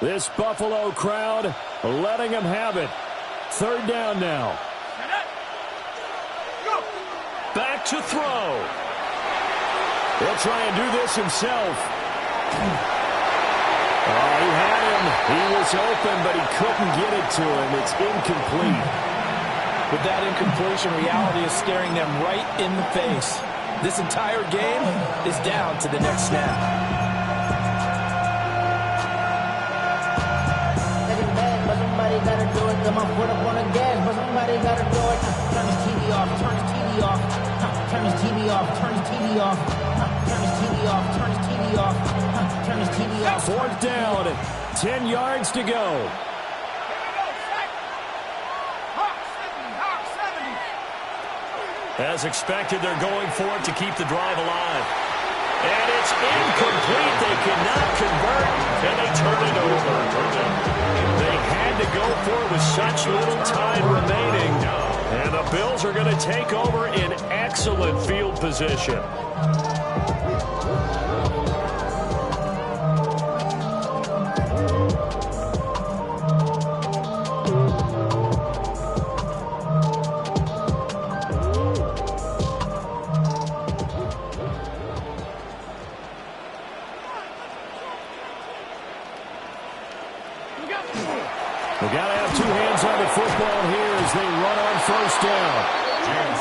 This Buffalo crowd letting them have it. 3rd down now. Back to throw. He'll try and do this himself. Oh, he had him. He was open, but he couldn't get it to him. It's incomplete. With that incompletion, reality is staring them right in the face. This entire game is down to the next snap. Somebody gotta do it. Come on, put up on the gas, but somebody gotta do it. Turn his TV off. Turn his TV off. Turn his TV off. Turn his TV off. Turn his TV off. Turn his TV off. Turn his TV off. 4th down. 10 yards to go. As expected, they're going for it to keep the drive alive. And it's incomplete. They cannot convert, and they turn it over. They had to go for it with such little time remaining. And the Bills are going to take over in excellent field position. We've got to have 2 hands on the football here as they run on 1st down.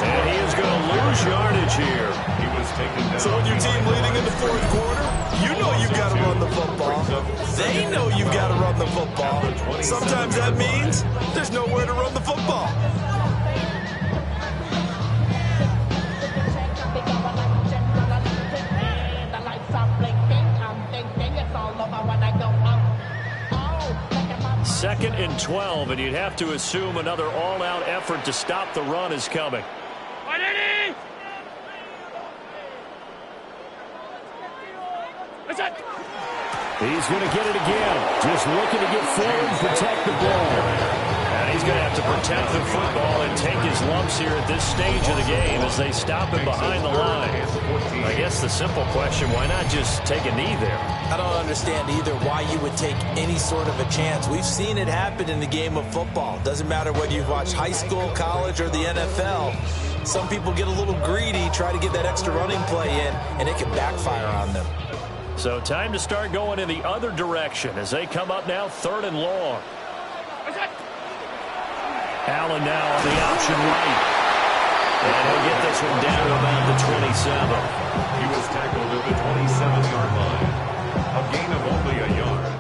And he is going to lose yardage here. He was taken down. So when your team leading in the 4th quarter, you know you've got to run the football. They know you've got to run the football. Sometimes that means there's nowhere to run the football. Second and 12, and you'd have to assume another all-out effort to stop the run is coming. He's going to get it again. Just looking to get forward and protect the ball. And he's going to have to protect the football and take his lumps here at this stage of the game as they stop him behind the line. I guess the simple question, why not just take a knee there? I don't understand either why you would take any sort of a chance. We've seen it happen in the game of football. Doesn't matter whether you've watched high school, college, or the NFL. Some people get a little greedy, try to get that extra running play in, and it can backfire on them. So time to start going in the other direction as they come up now 3rd and long. Allen now on the option right. And he'll get this one down to about the 27. He was tackled at the 27-yard line. A gain of only a yard.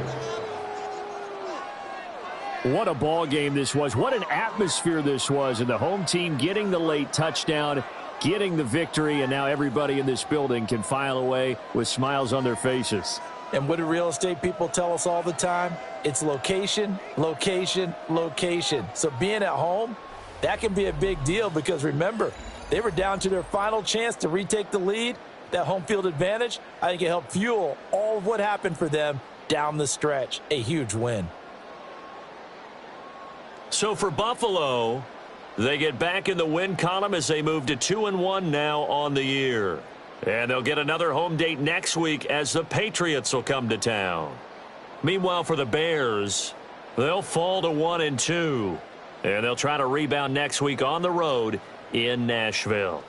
What a ball game this was. What an atmosphere this was. And the home team getting the late touchdown, getting the victory, and now everybody in this building can file away with smiles on their faces. And what do real estate people tell us all the time? It's location, location, location. So being at home, that can be a big deal because remember, they were down to their final chance to retake the lead. That home field advantage, I think it helped fuel all of what happened for them down the stretch. A huge win. So for Buffalo, they get back in the win column as they move to 2-1 now on the year. And they'll get another home date next week as the Patriots will come to town. Meanwhile, for the Bears, they'll fall to 1-2. And they'll try to rebound next week on the road in Nashville.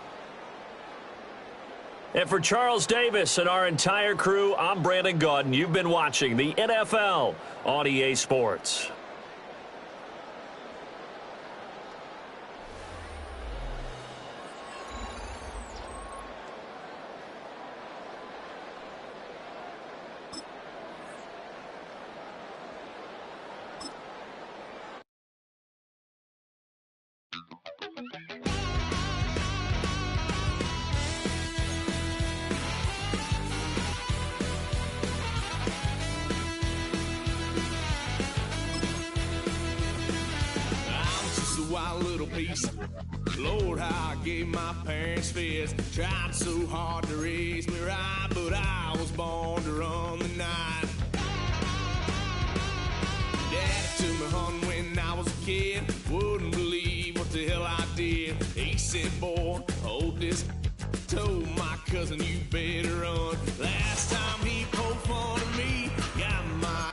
And for Charles Davis and our entire crew, I'm Brandon Gaudin. You've been watching the NFL on EA Sports. Wild little piece. Lord, how I gave my parents fits. Tried so hard to raise me right, but I was born to run the night. Daddy took me hunting when I was a kid. Wouldn't believe what the hell I did. He said, boy, hold this. Told my cousin, you better run. Last time he poked fun of me, got my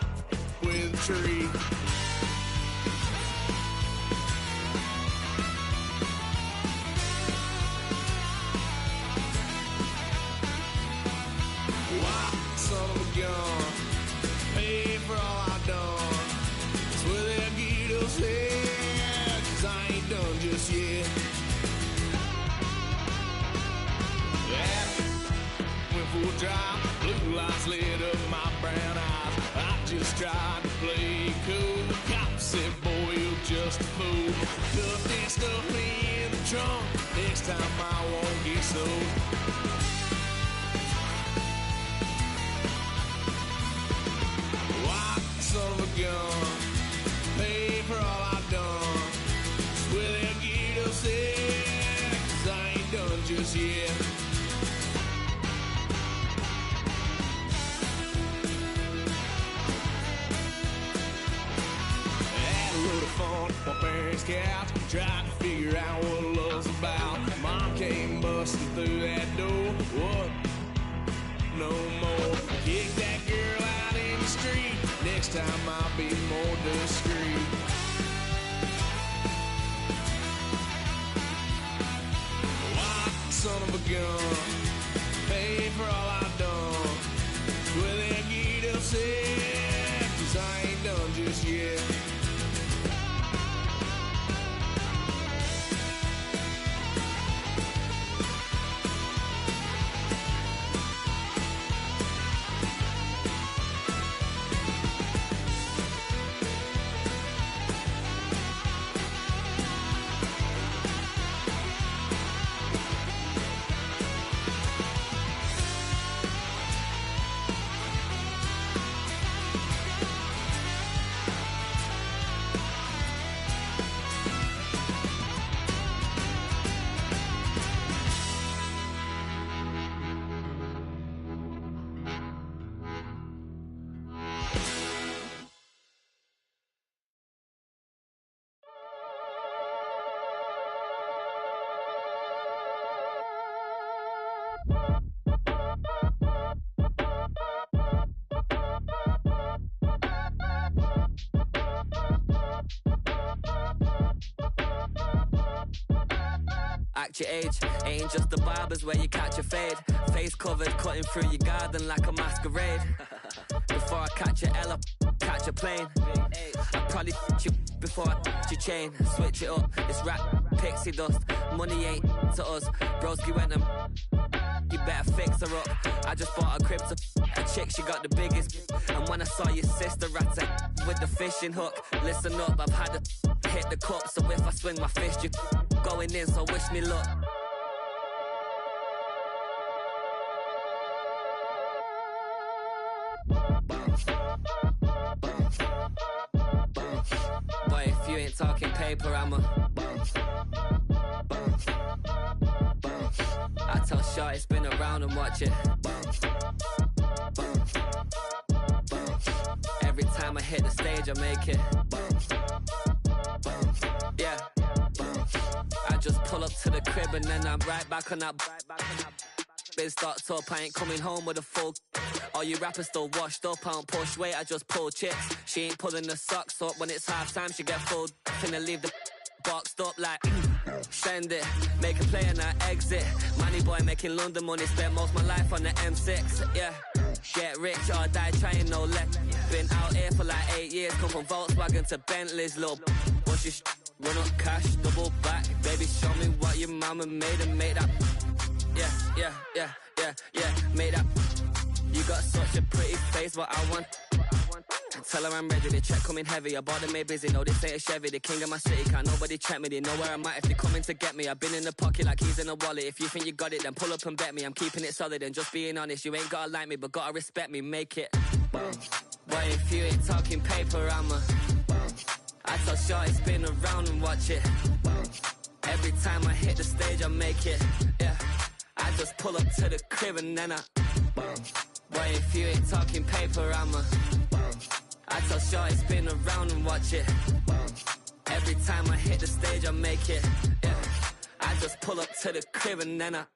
with a tree. Son of a gun, pay for all I done. Swear they'll get us here, 'cause I ain't done just yet. Went for a drive, blue lights lit up my brown eyes. I just tried to play cool. Cop said, boy, you're just a fool. Cuffed and stuffed me in the trunk. Next time I won't get sold. Son of a gun, pay for all I've done. Swear they'll get upset, 'cause I ain't done just yet. Had a little fun on my parents' couch, tried to figure out what love's about. Mom came busting through that door. What? No more. Kick that girl out in the street. Next time I'll be more discreet. Why, son of a gun, pay for all I've done. Swear they'll get upset, 'cause I ain't done just yet. Act your age, ain't just the barbers where you catch a fade. Face covered, cutting through your garden like a masquerade. Before I catch a L up, catch a plane. I probably you before I your chain. Switch it up, it's rap, pixie dust. Money ain't to us, broski went and you better fix her up. I just bought a crib to a chick, she got the biggest. And when I saw your sister at it with the fishing hook, listen up, I've had to hit the cup. So if I swing my fist, you going in, so wish me luck. Boy, if you ain't talking paper, I'm a I tell Short it's been around and watch it. Every time I hit the stage, I make it. Yeah. I just pull up to the crib and then I'm right back on that. Biz starts up, I ain't coming home with a full. All you rappers still washed up, I don't push weight, I just pull chips. She ain't pulling the socks up when it's half time, she get full. Finna leave the boxed up like Send it, make a play and I exit. Money boy making London money, spent most of my life on the M6. Yeah, get rich or die trying, no let. Been out here for like 8 years, come from Volkswagen to Bentley's, little. What's your run up cash, double back. Baby, show me what your mama made and make that. Yeah, make that. You got such a pretty face, what I want. Tell her I'm ready, the check coming heavy. I bought them made busy, no this ain't a Chevy. The king of my city, can't nobody check me. They know where I'm at if they coming to get me. I've been in the pocket like keys in a wallet. If you think you got it, then pull up and bet me. I'm keeping it solid and just being honest. You ain't gotta like me, but gotta respect me, make it. Boy, if you ain't talking paper, I tell Shorty spin around and watch it. Every time I hit the stage, I make it. Yeah, I just pull up to the crib and then boy, if you ain't talking paper, I tell Shorty spin around and watch it. Every time I hit the stage, I make it. Yeah, I just pull up to the crib and then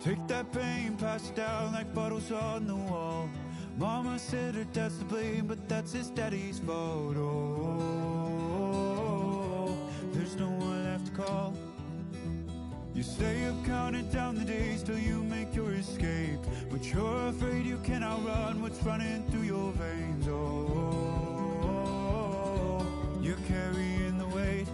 Take that pain, pass it down like bottles on the wall. Mama said her dad's to blame, but that's his daddy's fault. Oh, there's no one left to call. You stay up counting down the days till you make your escape, but you're afraid you can outrun what's running through your veins. Oh, you're carrying the weight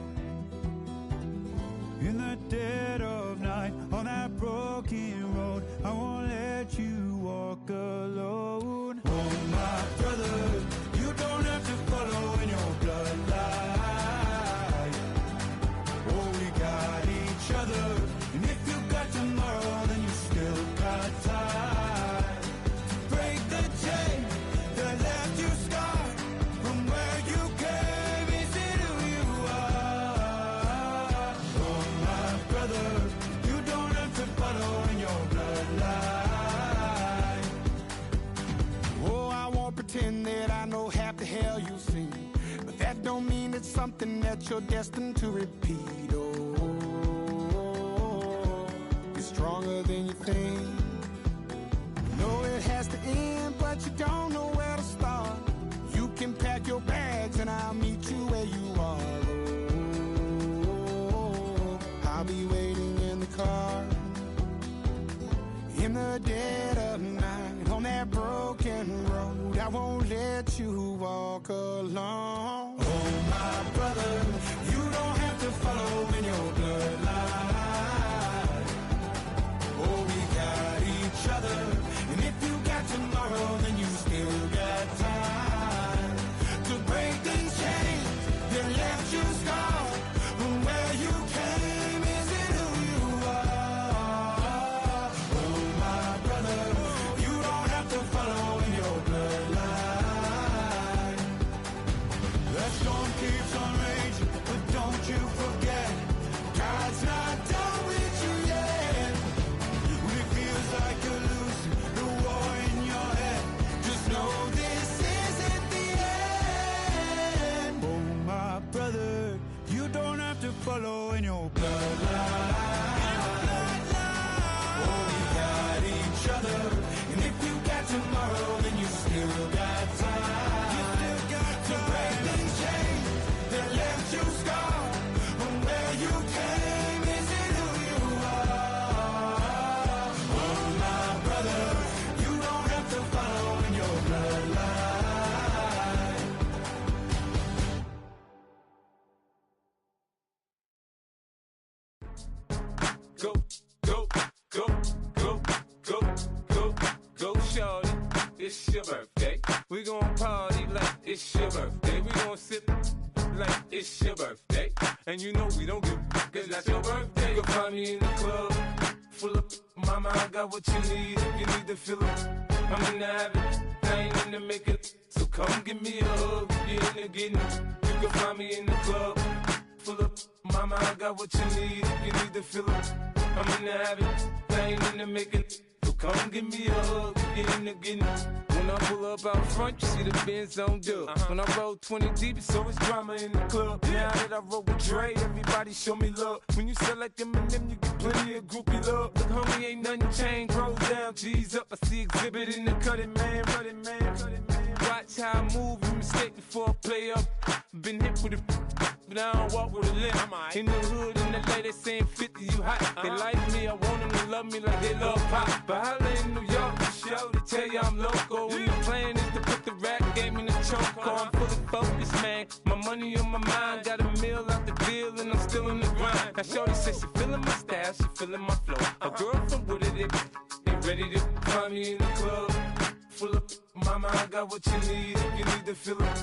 in the dead of night on that broken road. I won't let you walk alone. Oh, my brother, you don't have to follow in your bloodline. Oh, we got each other, and if you got tomorrow, then you still got time to break the chain that left you scarred from where you came. Is it who you are? Oh, my brother, you don't have to follow in your bloodline. Oh, I won't pretend that I know half the hell you've seen, but that don't mean it's something that you're destined to repeat. Oh, you're stronger than you think. Know it has to end, but you don't know where to start. You can pack your bags and I'll meet you where you are. Oh, I'll be waiting in the car in the dead of night on that broken road. I won't let you walk alone. Oh, my brother, you don't have to follow in your bloodline. Oh, we got each other, and if you got tomorrow, then you still got time to break these chains that left you scarred from where you came. Is it who you are? Oh, my brother, you don't have to follow in your bloodline. That storm keeps on raging, but don't you forget, God's not done with you yet. When it feels like you're losing the war in your head, just know this isn't the end. Oh, my brother, you don't have to follow in your bloodline. Oh, we got each other, and if you got tomorrow, then you still got time. You still got to break these chains that left you scarred from where you came. Is it who you are? Oh, my brother, you don't have to follow in your bloodline. Go, go, go, go, go, go, go, shorty. It's your birthday. We gon' party like it's your birthday. We gon' sip like it's your birthday. And you know we don't give a fuck, 'cause that's your birthday. You'll find me in the club, full of mama, I got what you need. If you need to fill up, I'm in the habit, I ain't in the make it. So come give me a hug, get in the getting. You can find me in the club, full of mama, I got what you need. If you need to fill up, I'm in the habit, I ain't in the making. So come give me a hug, get in the getting. When I pull up out front, you see the Benz on dub. When I roll 20 deep, it's always drama in the club. Now that I roll with Dre, everybody show me love. When you sell like Eminem, you get plenty of groupie love. Look, homie, ain't nothing changed. Roll down, G's up. I see exhibit in the cutting, man. Running, man. Watch how I move, you mistake before I play up. Been hit with it, but I don't walk with a limp. In the hood, in the lady saying 50, you hot. They like me, I want them to love me like they love pop. But holla in New York, the show, they tell you I'm local. And the plan is to put the rap game in the choke. I'm fully focused, man. My money on my mind, got a meal out the deal, and I'm still in the grind. Now shorty says she feeling my style, she feeling my flow. A girl from Wooded, they ready to find me in the club. Full of mama, I got what you need. If you need to fill up,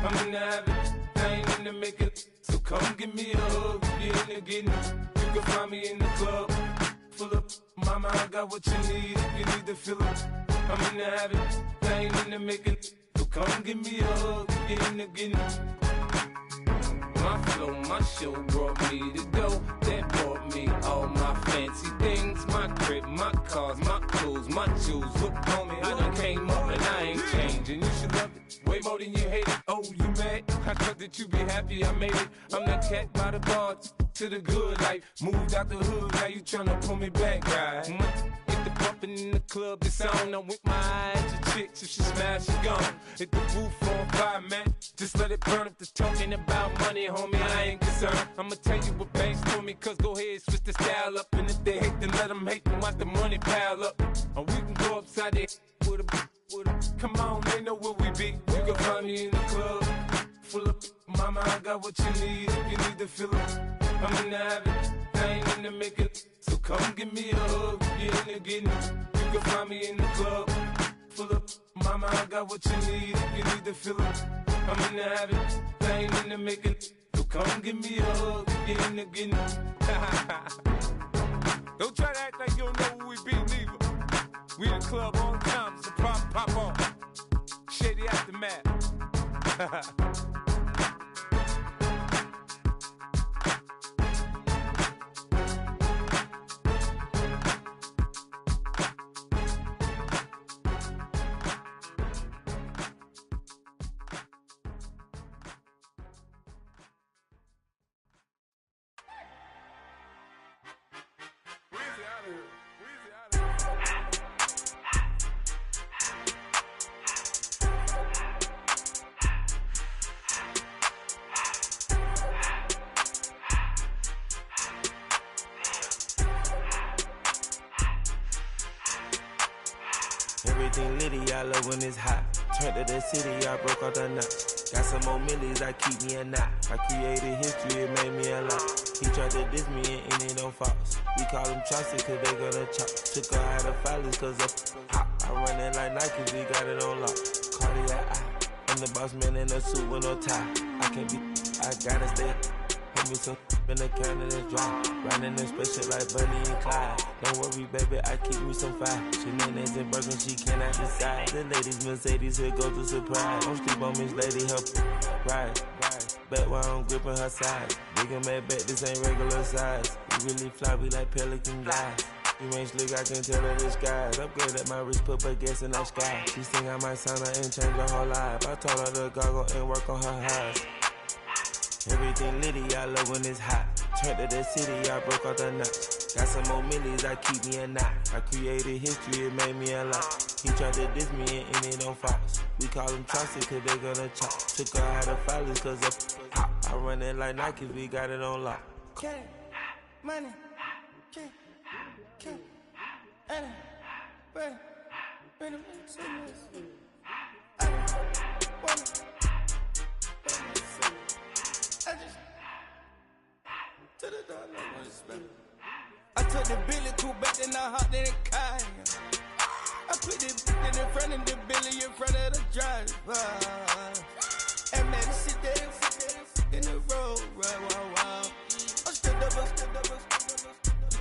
I'm in the habit, I ain't in the make it. So come give me a hug, get in the getting. You can find me in the club, full of mama, I got what you need. If you need to fill up, I'm in the habit, I ain't in the making. So come give me a hug, get in the getting. My flow, my show brought me to go. That brought me all my fancy things. My crib, my cars, my clothes, my jewels. Look, homie, I done came up and I ain't changing. You should love it way more than then you hate it. Oh, you mad? I thought that you be happy I made it. I'm that cat by the bar to the good life. Moved out the hood, now you tryna pull me back, right? Get the bumpin' in the club, this sound. I'm with my eyes to chicks. If she smash, she gone. Hit the roof on fire, man. Just let it burn. If they're talking about money, homie, I ain't concerned. I'ma tell you what banks told me, cause go ahead, switch the style up. And if they hate, then let them hate, then watch the money pile up. Or we can go upside there with a come on, they know where we be. You can find me in the club, full of mama, I got what you need. If you need to fill up, I'm in the habit, I ain't in the making. So come give me a hug, you're in the getting. You can find me in the club, full of mama, I got what you need. If you need to fill up, I'm in the habit, I ain't in the making. So come give me a hug, you're in the getting. Don't try to act like you don't know who we be, neither. We in the club on time, so pop on. Shady Aftermath. Everything litty, I love when it's hot. Turned to the city, I broke all the knots. Got some more millies, I keep me a knot. I created history, it made me a lot. He tried to diss me and it don't false. We call them Chaucer cause they gonna chop. Took her out of filers cause of hop. I run it like Nike, we got it on lock. Cardiac eye. I'm the boss man in a suit with no tie. I can't be, I gotta stay. Put me some in the can of this dry. Riding in special like Bunny and Clyde. Don't worry, baby, I keep me some fire. She names and broken, she cannot decide. The ladies, Mercedes, here go to surprise. Don't sleep on Miss Lady, help ride. Bet while I'm gripping her side. Big and mad bet, this ain't regular size. We really fly, we like pelican guys. You ain't slick, I can tell her the skies. Upgrade at my wrist, put her gas in the sky. She think I might sign her and change her whole life. I told her to goggle and work on her highs. Everything litty, I love when it's hot. Turned to the city, I broke all the knots. Got some more millies, I keep me a knot. I created history, it made me a lot. He tried to diss me and it don't false. We call them Chaucer cause they gonna chop. Took her out of filers cause of hop. I run it like Nike, we got it on lock. Cash, money, cash, money, money, money, I took the Billy Cool back and I hopped in the car. I put the in front of the Billy in front of the driver. And man, sit there in the road, wow. I'm still double, the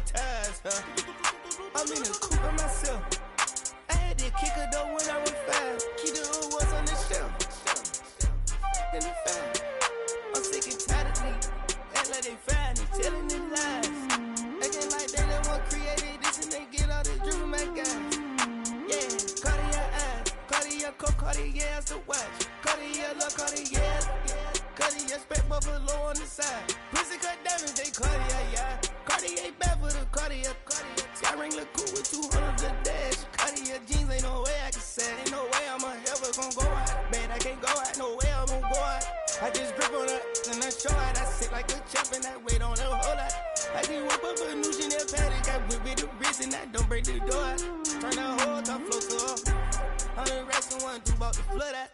ties, huh? I'm in the coupe by myself. I had to kick her though when I was 5. Keep the old ones on the shelf. In the 5. I'm sick and tired of me. Act like they find it, telling them lies. Acting like they the one created this and they get all this drip from my guys. Yeah, Cartier eyes, Cartier coat, Cartier ass to watch. Cartier look, Cartier, Cartier spec buffalo on the side. Pussy cut diamonds, they Cartier, yeah. Cartier bad for the Cartier. Sky ring look cool with 200 the dash. Cartier jeans, ain't no way I can say. Ain't no way I'm ever gonna go out. Man, I can't go out, no way I'm gonna go out. I just grip on her and I show out. I sit like a champ and I wait on her whole lot. I just whip up a new Chanel paddock. I whip with the wrist and I don't break the door out. Turn the whole top float to her. 100 racks and 1 2 about to flood out.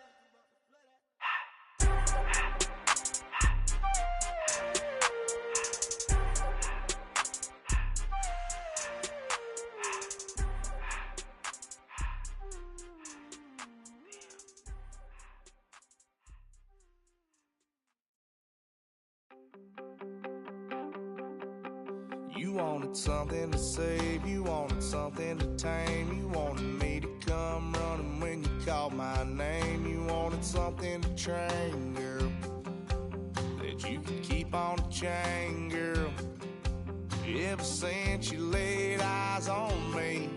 You wanted something to save, you wanted something to tame. You wanted me to come running when you called my name. You wanted something to train, girl, that you could keep on the chain, girl. Ever since you laid eyes on me,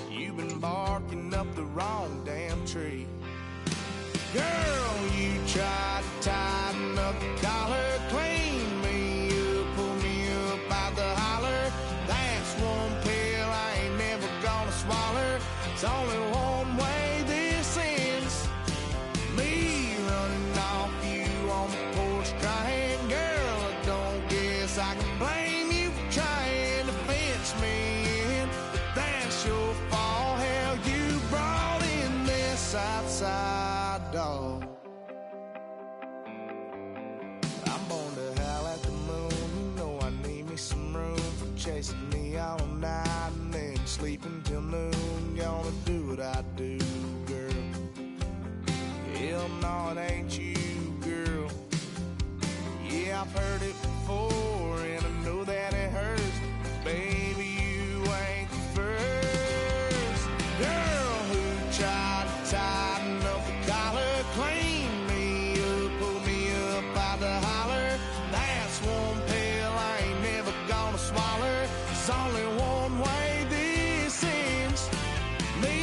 you've been barking up the wrong damn tree. Girl, dog. I'm born to howl at the moon. You know I need me some room for chasing me all night and then sleeping till noon. Gonna do what I do, girl. Hell no, it ain't you, girl. Yeah, I've heard it before, and I know that it hurts. Baby, you ain't the first girl who tried to tighten up the collar, clean me up, pull me up out the holler. That's one pill I ain't never gonna swallow. There's only one way this ends. Me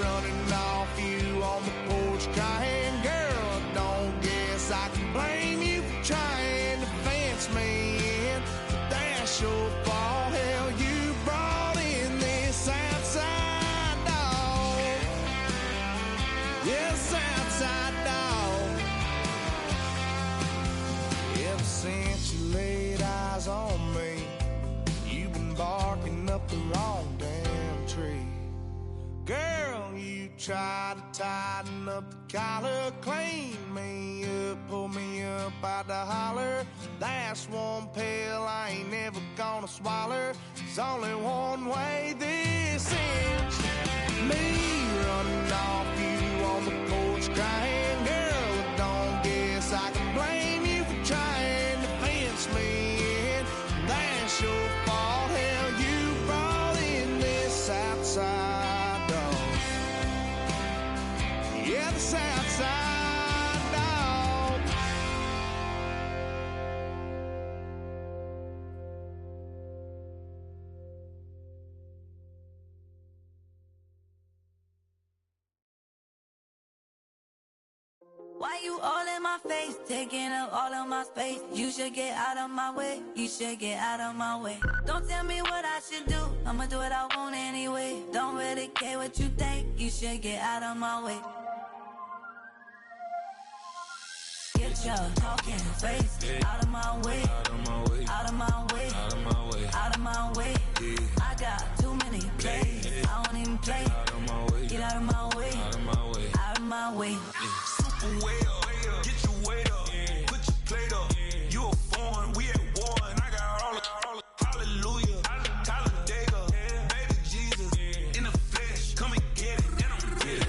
running off you on the porch crying. Girl, I don't guess I can blame you for trying to fence me in. But that's your fault. Hell, you brought in this outside dog. Yes, outside dog. Ever since you laid eyes on me, you've been barking up the wrong damn tree. Girl, you tried to tighten up the collar, clean me up, pull me up out the holler. That's one pill I ain't never gonna swallow. There's only one way this ends. Me running off you on the porch crying. Girl, I don't guess I can blame you for trying to fence me in. That's your fault. Hell, you brought in this outside dog. Yeah, this outside dog. Why you all in my face, taking up all of my space? You should get out of my way, you should get out of my way. Don't tell me what I should do, I'ma do what I want anyway. Don't really care what you think, you should get out of my way. Get your talking face out of my way, out of my way, out of my way, out of my way, out of my way. I got too many plays, I don't even play. Out of my way, get out of my way, out of my way, out of my way. Way up, get your weight up, put your plate up. You a foreign, we at war, and I got all the hallelujah, Talladega, baby Jesus, in the flesh, come and get it, and I'm get it.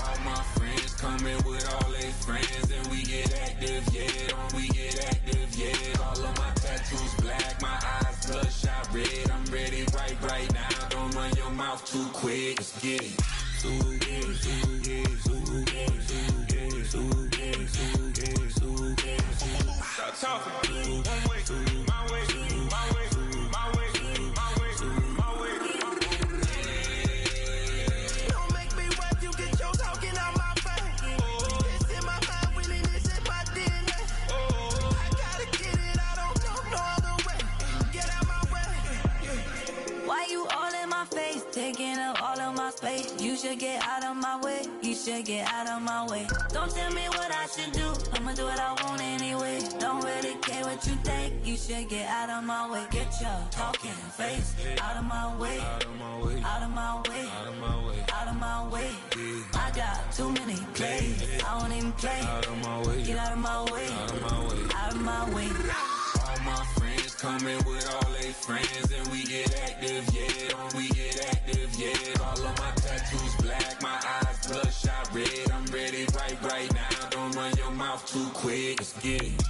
All my friends coming with all their friends, and we get active, yeah, we get active, yeah. All of my tattoos black, my eyes bloodshot red. I'm ready right now. Don't run your mouth too quick. Let's get it. Stop talking. One way, my way, my way, my way, my way, my way. Don't make me watch you get your talking out my face. It's in my mind, really, this is my DNA. I gotta get it, I don't know no other way. Get out my way. Why you all in my face, taking up all of my space? You should get out of my way, you should get out of my way. Don't tell me what I should do, I'ma do what I want anyway. Don't really care what you think, you should get out of my way. Get your talking face out of my way, out of my way, out of my way, out of my way, out of my way. I got too many plays, I don't even play. Out of my way, get out of my way, out of my way, out of my way. All my friends coming with all their friends, and we get active, yeah, we get active, yeah. All of my tattoos black, my eyes bloodshot red. I'm ready right now. Don't run your mouth too quick. Let's get it.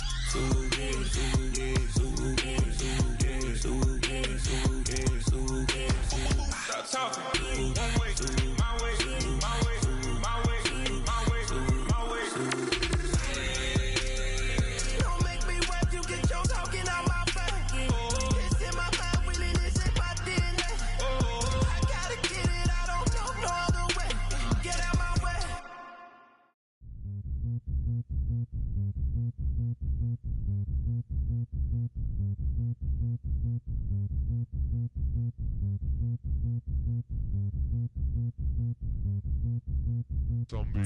Stop talking. One way, my way, my way, my way, my way, my way. Don't make me watch you get your talking out my face. It's in my mind, really, this is my DNA. I gotta get it, I don't know no other way. Get out my way. Zombie.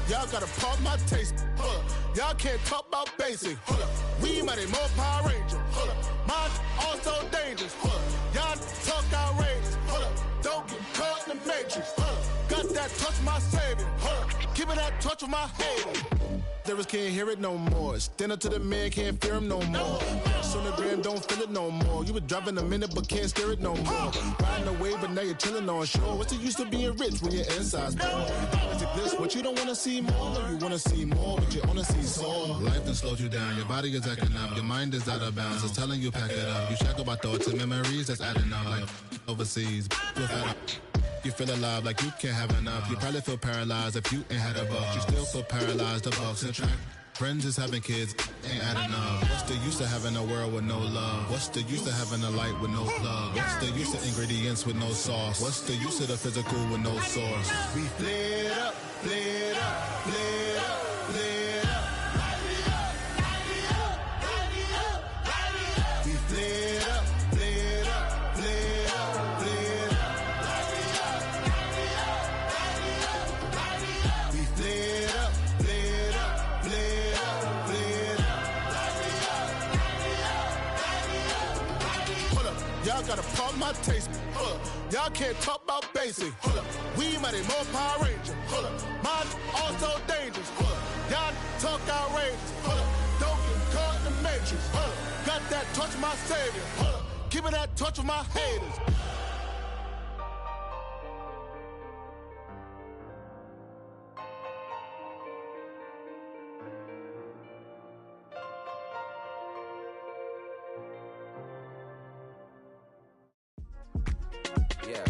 Y'all gotta pump my taste. Hold up. Y'all can't talk about basic. Hold up. We mighty more Power Ranger. Hold up. Mine also dangerous. Hold up. Y'all talk outrageous. Hold up. Don't get caught in the matrix. Hold up. Got that touch my savior. Hold up. Give me that touch of my haters. Lyrics can't hear it no more. Stand up to the man, can't fear him no more. Sonogram don't feel it no more. You been driving a minute but can't steer it no more. Riding away but now you're chilling on shore. What's the use of being rich when your inside's poor? Is it this what you don't wanna see more? No, you wanna see more but you wanna see sore. Life done slowed you down. Your body is acting up. Your mind is out of bounds. It's telling you pack it up. You shackle by thoughts and memories that's adding up. Like overseas. You feel alive like you can't have enough. You probably feel paralyzed if you ain't had a buck. You still feel paralyzed, the bucks and track. Friends is having kids, ain't adding up. What's the use of having a world with no love? What's the use of having a light with no plug? What's the use of ingredients with no sauce? What's the use of the physical with no source? We flared up, flared up, flared up, flared up. Light me up, light me up, light me up, light me up. We flared up, flared up, flared up, flared up. Light me up, light me up, light me up, light me up. We flared up, flared up, flared up, flared up. Light me up, light me up, light me up, light me up. Hold up, y'all gotta pump my taste. Hold up, y'all can't talk about basic. Hold up, we mighty more Power Ranger. Hold up, mine also dangerous. Hold up, y'all talk outrageous. Hold up, don't get caught in the matrix. Hold up, got that touch of my savior. Hold up, give me that touch of my haters. Yeah.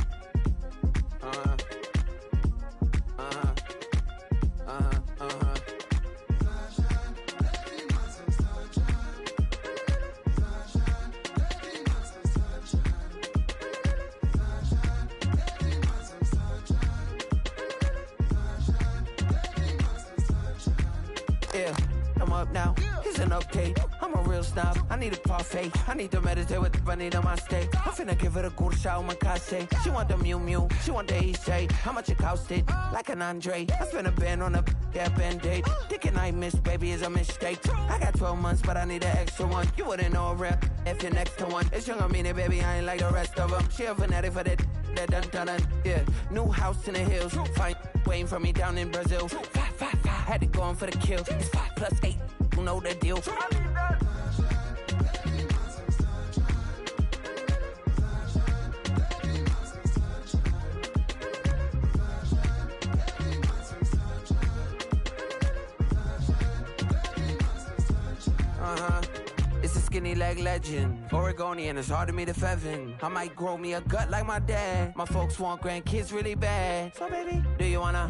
Yeah, I'm up now. It's an update. I'm a real snob. I need a parfait. I need to meditate with the bunny on my stay. I'm finna give her a good shot on my casse. She want the Mew Mew. She want the East. How much it costed? Like an Andre. I spent a band on a band-aid. Thinking I missed, baby, is a mistake. I got 12 months, but I need an extra one. You wouldn't know a rep if you're next to one. It's young, I mean it, baby, I ain't like the rest of them. She a fanatic for that dun. Yeah, new house in the hills. Fine, waiting for me down in Brazil. 5, had to go on for the kill. It's 5 + 8, you know the deal. It's a skinny leg legend. Oregonian, it's hard to meet a Fevin. I might grow me a gut like my dad. My folks want grandkids really bad. So baby, do you wanna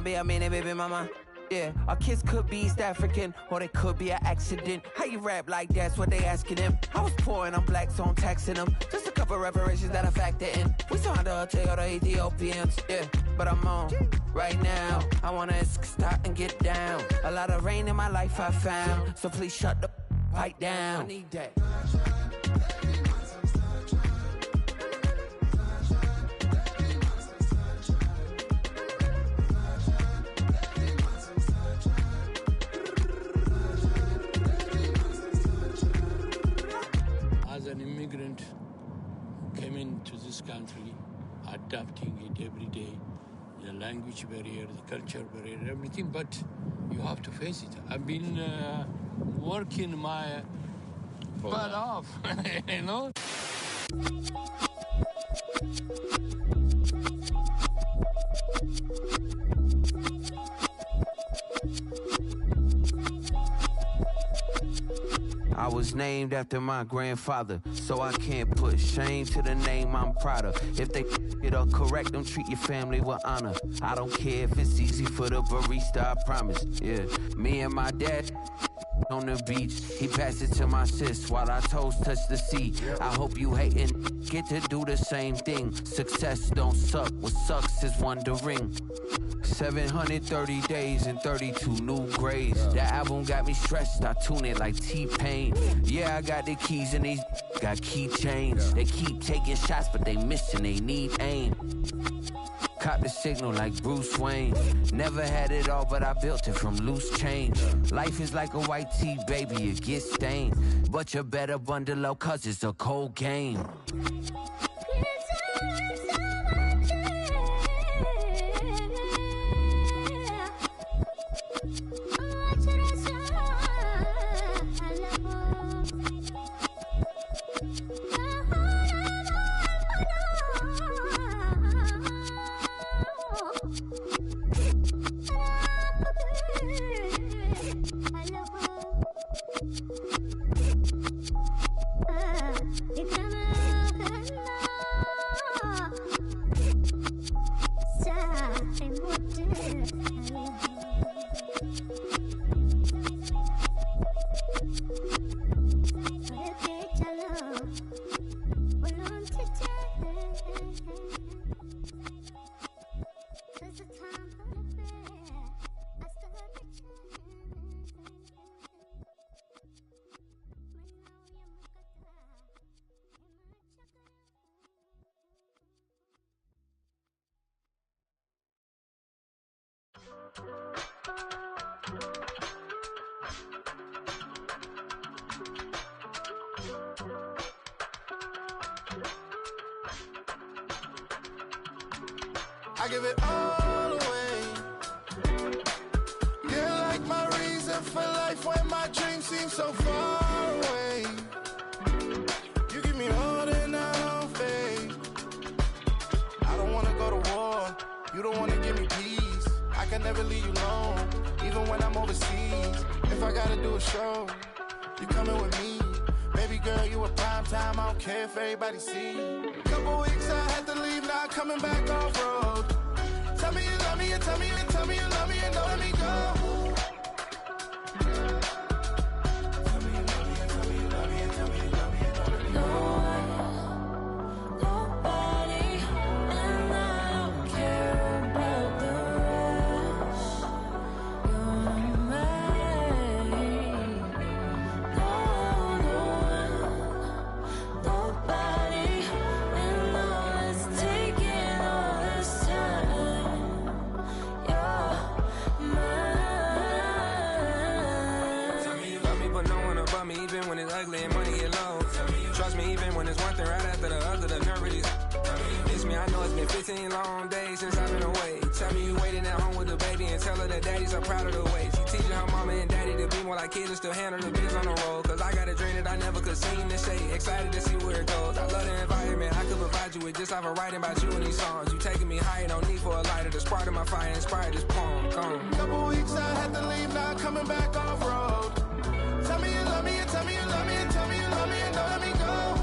be a mini baby mama? Yeah, our kids could be East African, or they could be an accident. How you rap like that's what they asking him. I was poor and I'm black, so I'm taxing them. Just a couple reparations that I factor in. We saw the Toyota Ethiopians, yeah, but I'm on right now. I wanna stop and get down. A lot of rain in my life I found, so please shut the pipe down. I need that. As an immigrant, came into this country, adapting it every day, the language barrier, the culture barrier, everything, but you have to face it. I've been working my butt off, you know? I was named after my grandfather, so I can't put shame to the name I'm proud of. If they it up correct, don't treat your family with honor. I don't care if it's easy for the barista, I promise. Yeah, me and my dad on the beach, he passed it to my sis while our toes touch the sea. I hope you hatin' get to do the same thing. Success don't suck, what sucks is wondering. 730 days and 32 new grades. That album got me stressed, I tune it like T-Pain. Yeah, I got the keys and these got keychains. They keep taking shots, but they missing, they need aim. Cop the signal like Bruce Wayne. Never had it all, but I built it from loose change. Life is like a white tee, baby, it gets stained. But you better bundle up, cause it's a cold game. I give it all away. You're like my reason for life when my dreams seem so far away. You give me more than I don't fade. I don't wanna go to war. You don't wanna give me peace. I can never leave you alone, even when I'm overseas. If I gotta do a show, you coming with me. Baby girl, you a prime time. I don't care if everybody see. Couple weeks I had to leave, now coming back off road. Tell me you love me, and tell me you love me, and don't let me go. Long days since I've been away. Tell me you waiting at home with the baby and tell her that daddy's so proud of the way. She teaching her mama and daddy to be more like kids and still handle the biz on the road. Cause I got a dream that I never could seem to say. Excited to see where it goes. I love the environment. I could provide you with just like a writing about you in these songs. You taking me higher, no need for a lighter. The spark of my fire inspired this poem. Gone. Couple weeks I had to leave, now coming back off road. Tell me you love me, and tell me you love me, and tell me you love me, and don't let me go.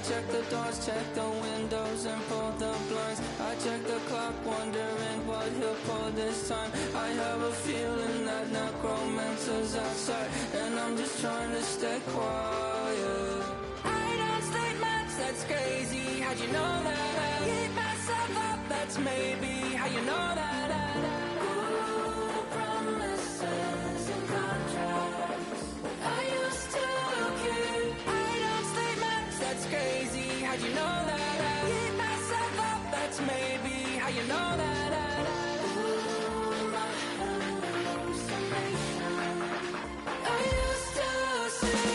Check the doors, check the windows, and pull the blinds. I check the clock, wondering what he'll pull this time. I have a feeling that necromancer's outside, and I'm just trying to stay quiet. I don't state much, that's crazy. How'd you know that? I keep myself up, that's maybe how you know that. Ooh, promises and contracts. I used to keep. I don't state much, that's crazy. How'd you know that? I keep myself up, that's maybe how you know that. Ooh, my hallucination. I used to see.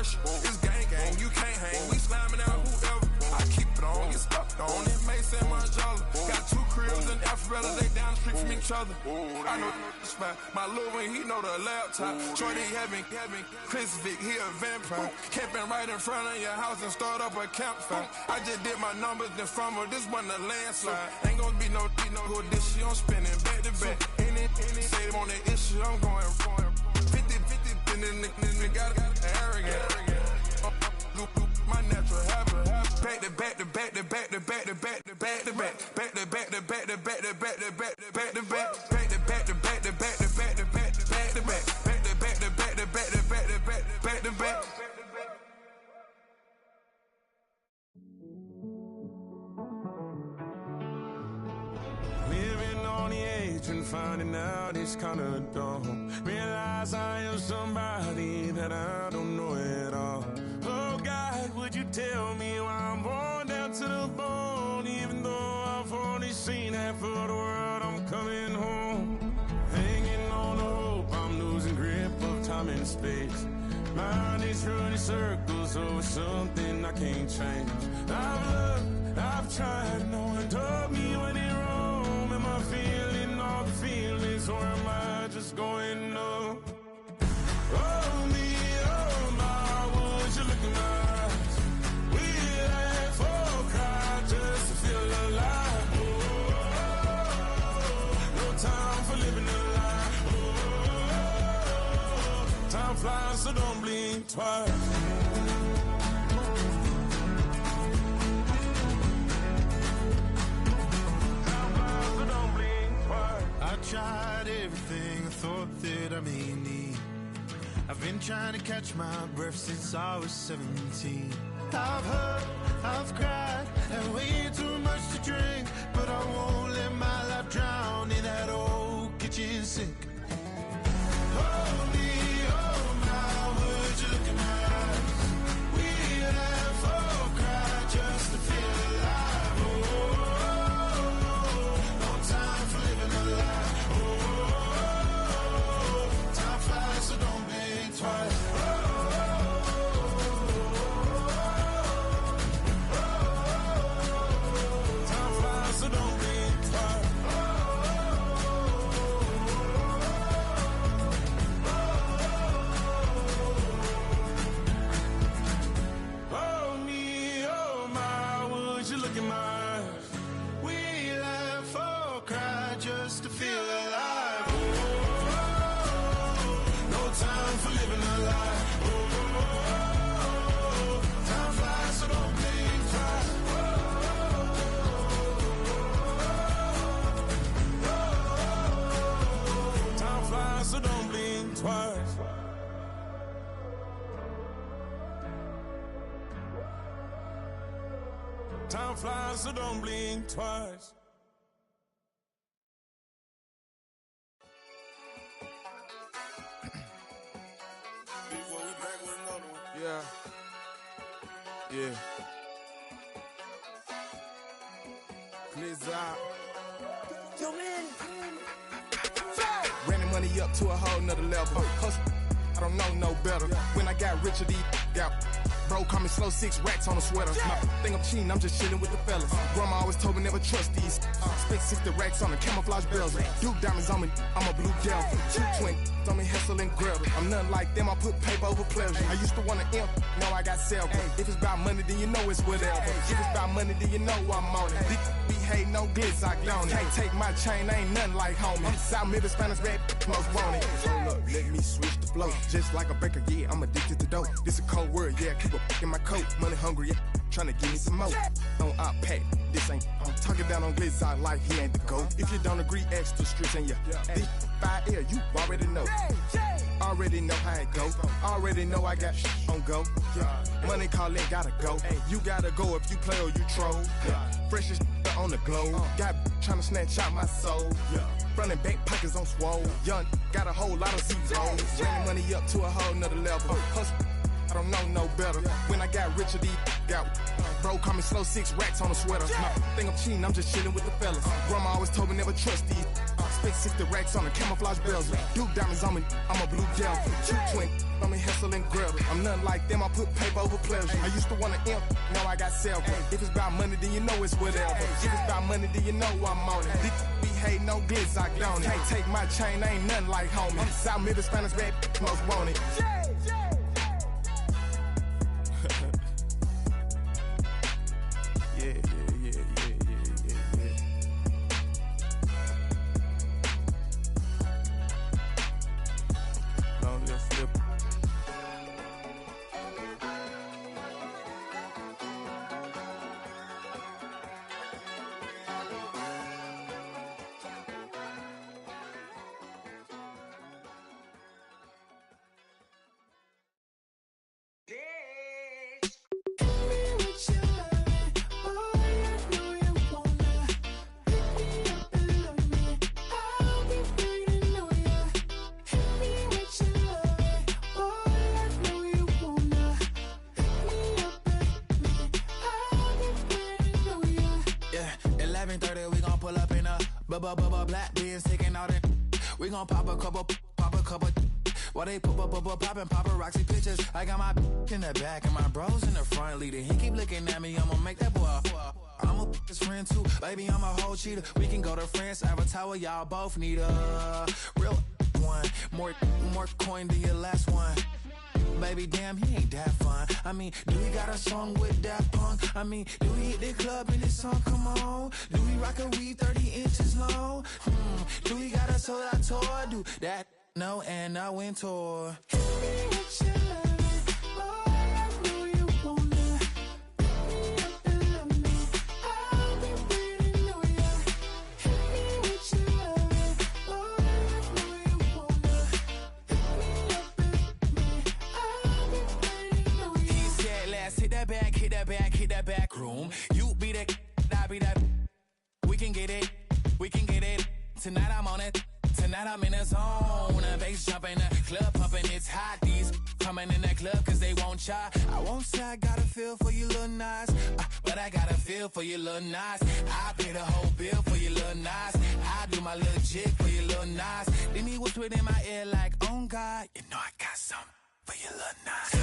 pressure. It's gang, you can't hang. We slamming out whoever. I keep it on, get stuck on it. Mace and Margiela. Got 2 cribs in Alpharetta, they down the street from each other. I know this spot. My little one, he know the laptop. Shorty having Chris Vick, he a vampire. Camping right in front of your house and start up a campfire. I just did my numbers in front of this one a landslide. Ain't gonna be no who this shit, I'm spinning back to back. Any say them on that issue, I'm going 50, and then the got arrogant. My natural habit. Back to back to back to back to back to back to back to back. Back to back to back to back to back to back to back to back. Back to back to back to back to back to back to back to back. Back to back to back to back to back to back to back. Living on the edge and finding out it's kinda dumb. Realize I am somebody that I don't know at all. Oh God, would you tell me why I'm born down to the bone? Even though I've only seen half of the world, I'm coming home. Hanging on the hope, I'm losing grip of time and space. Mind is running circles over something I can't change. I've looked, I've tried, no one told me when it wrong. Am I feeling all the feelings, or am I just going up? Oh me, oh my, would you look in my eyes? We laugh or cry just to feel alive. Oh, no time for living a lie. Oh, time flies, so don't blink twice. I tried everything I thought that I may need. I've been trying to catch my breath since I was 17. I've hurt, I've cried, and way too much to drink, but I won't let my life drown in that old kitchen sink. Oh me, oh my, would you look in my eyes? We laugh or cry just to feel alive. Oh, no time for living a lie. Time flies, so don't blink twice. Time flies, so don't blink twice. Oh me, oh my, would you look in my eyes? We laugh or cry just to feel alive. No time for living a lie. Time flies, so don't blink twice. Time flies, so don't blink twice. Time flies, so don't blink twice. Yeah. Yeah. Blizzard. Yo, man. Ran the money up to a whole nother level. Hustle, I don't know no better. When I got richer, these got bro, call me slow, 6 racks on a sweater. Think I'm cheating, I'm just chilling with the fellas. Grandma always told me never trust these. Spent 60 racks on a camouflage bells. Duke diamonds on me, I'm a blue devil. 220 on me, Hessel and Gretel. I'm nothing like them, I put paper over pleasure. I used to want to imp, now I got several. If it's about money, then you know it's whatever. If it's about money, then you know I'm on it. Be hating no glitz, I don't it. Can't take my chain, ain't nothing like homie. South Middle Spanish red, most want it. Hold up, let me switch the flow. Just like a baker, yeah, I'm addicted to dope. This a cold word, yeah, keep a in my coat. Money hungry, yeah, tryna give me some more. On I pack, this ain't. I'm talking down on glitz, I like he ain't the GOAT. If you don't agree, ask the streets and yeah. This 5L, you already know. Already know how it go. Already know I got on go. Money calling, gotta go. You gotta go if you play or you troll. Fresh as on the globe. Got tryna snatch out my soul. Front and back pockets on swole. Young, got a whole lot of zeros. Ran the money up to a whole nother level. Hustle, I don't know no better. When I got richer, these got bro, call me slow, 6 racks on a sweater. Think I'm cheating, I'm just chilling with the fellas. Grandma always told me never trust these. spit 60 racks on the camouflage bells. Blue diamonds on me, I'm a blue gel. 220 on me, hustle and grub. I'm nothing like them, I put paper over pleasure. I used to want to imp, now I got several. If it's about money, then you know it's whatever. If it's about money, then you know I'm on it. Be hate no glitz, I don't. Can't take my chain, ain't nothing like homie. South Middle Spanish bad most want it. Black beans taking all that. We gon' pop a couple. While they poppin' paparazzi pictures. I got my in the back and my bros in the front leader. He keep looking at me, I'ma make that boy. I'm a his friend too, baby, I'm a whole cheater. We can go to France, Avatar, y'all both need a real one. More coin than your last one. Baby, damn, he ain't that fun. I mean, do he got a song with that punk? I mean, do he hit the club in this song? Come on. Do he rock a weave 30 inches long? Do he got a sold out tour? Do that? No, and I went tour. Hit that back room. You be that, I be that. We can get it. Tonight I'm on it. Tonight I'm in the zone. The bass jumping, the club pumping, it's hot. These coming in that club cause they won't try. I won't say I got a feel for you little nice, but I got a feel for you little nice. I pay the whole bill for you little nice. I do my little jig for you little nice. Then he whisper in my ear like, oh God, you know I got something for you little nice.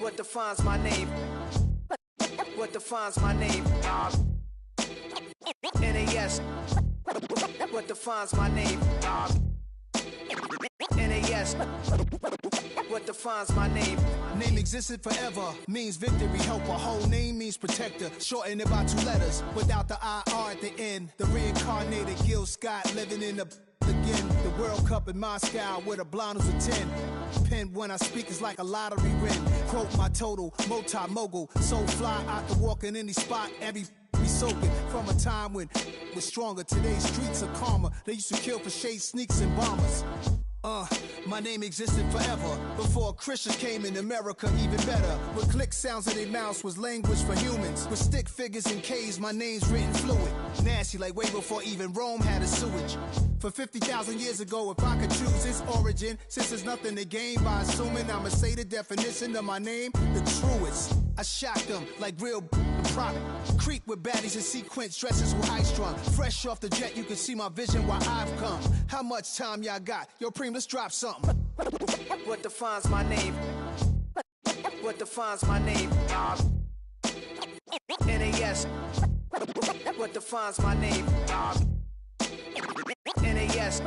What defines my name? What defines my name? NAS. What defines my name? NAS. What defines my name? Name existed forever, means victory, helper. Whole name means protector, shorten it by 2 letters, without the IR at the end. The reincarnated Gil Scott living in the again. The World Cup in Moscow with a blind who's a 10. Pen when I speak is like a lottery win. Quote my total, multi-mogul, so fly I can walk in any spot, every be soaking. From a time when was stronger, today's streets are calmer. They used to kill for shade sneaks and bombers. My name existed forever before Christians came in America, even better. With click sounds in their mouths was language for humans. With stick figures and K's, my name's written fluid. Nasty like way before even Rome had a sewage. For 50,000 years ago, if I could choose its origin, since there's nothing to gain by assuming, I'ma say the definition of my name, the truest. I shocked them like real product. Creep with baddies in sequence, dresses with high strung. Fresh off the jet, you can see my vision while I've come. How much time y'all got? Yo, Preem, let's drop something. What defines my name? What defines my name? NAS. What defines my name? NAS.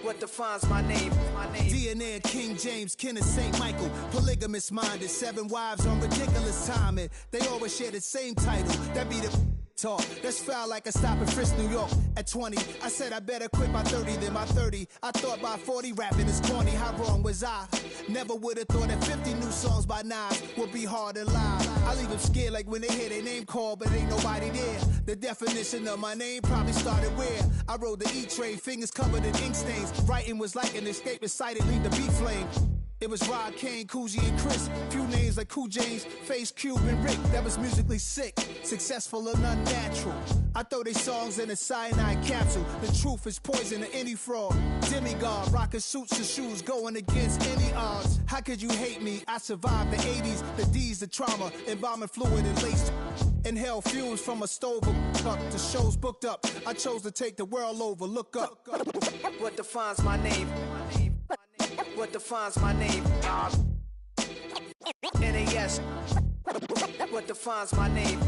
What defines my name? DNA of King James, kin of St. Michael. Polygamous minded, 7 wives on ridiculous timing. They always share the same title. That be the talk. That's foul like a stop in Frisk, New York. At 20, I said I better quit by 30 than by 30. I thought by 40 rapping is corny. How wrong was I? Never would have thought that 50 new songs by Nas would be hard to live. I leave them scared like when they hear their name called, but ain't nobody there. The definition of my name probably started where I rode the E-train, fingers covered in ink stains. Writing was like an escape inside, leave the beat flame. It was Rod, Kane, Coogee, and Chris. Few names like Cool James, Face, Cube, and Rick. That was musically sick, successful and unnatural. I throw they songs in a cyanide capsule. The truth is poison to any fraud. Demigod, rocking suits and shoes, going against any odds. How could you hate me? I survived the 80s, the D's, the trauma, embalming fluid and lace. Inhale fumes from a stove up to shows booked up. I chose to take the world over. Look up. What defines my name? What defines my name? NAS. What defines my name?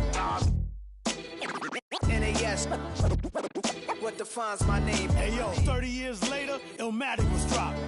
NAS. What defines my name? Hey yo, 30 years later, Illmatic was dropped.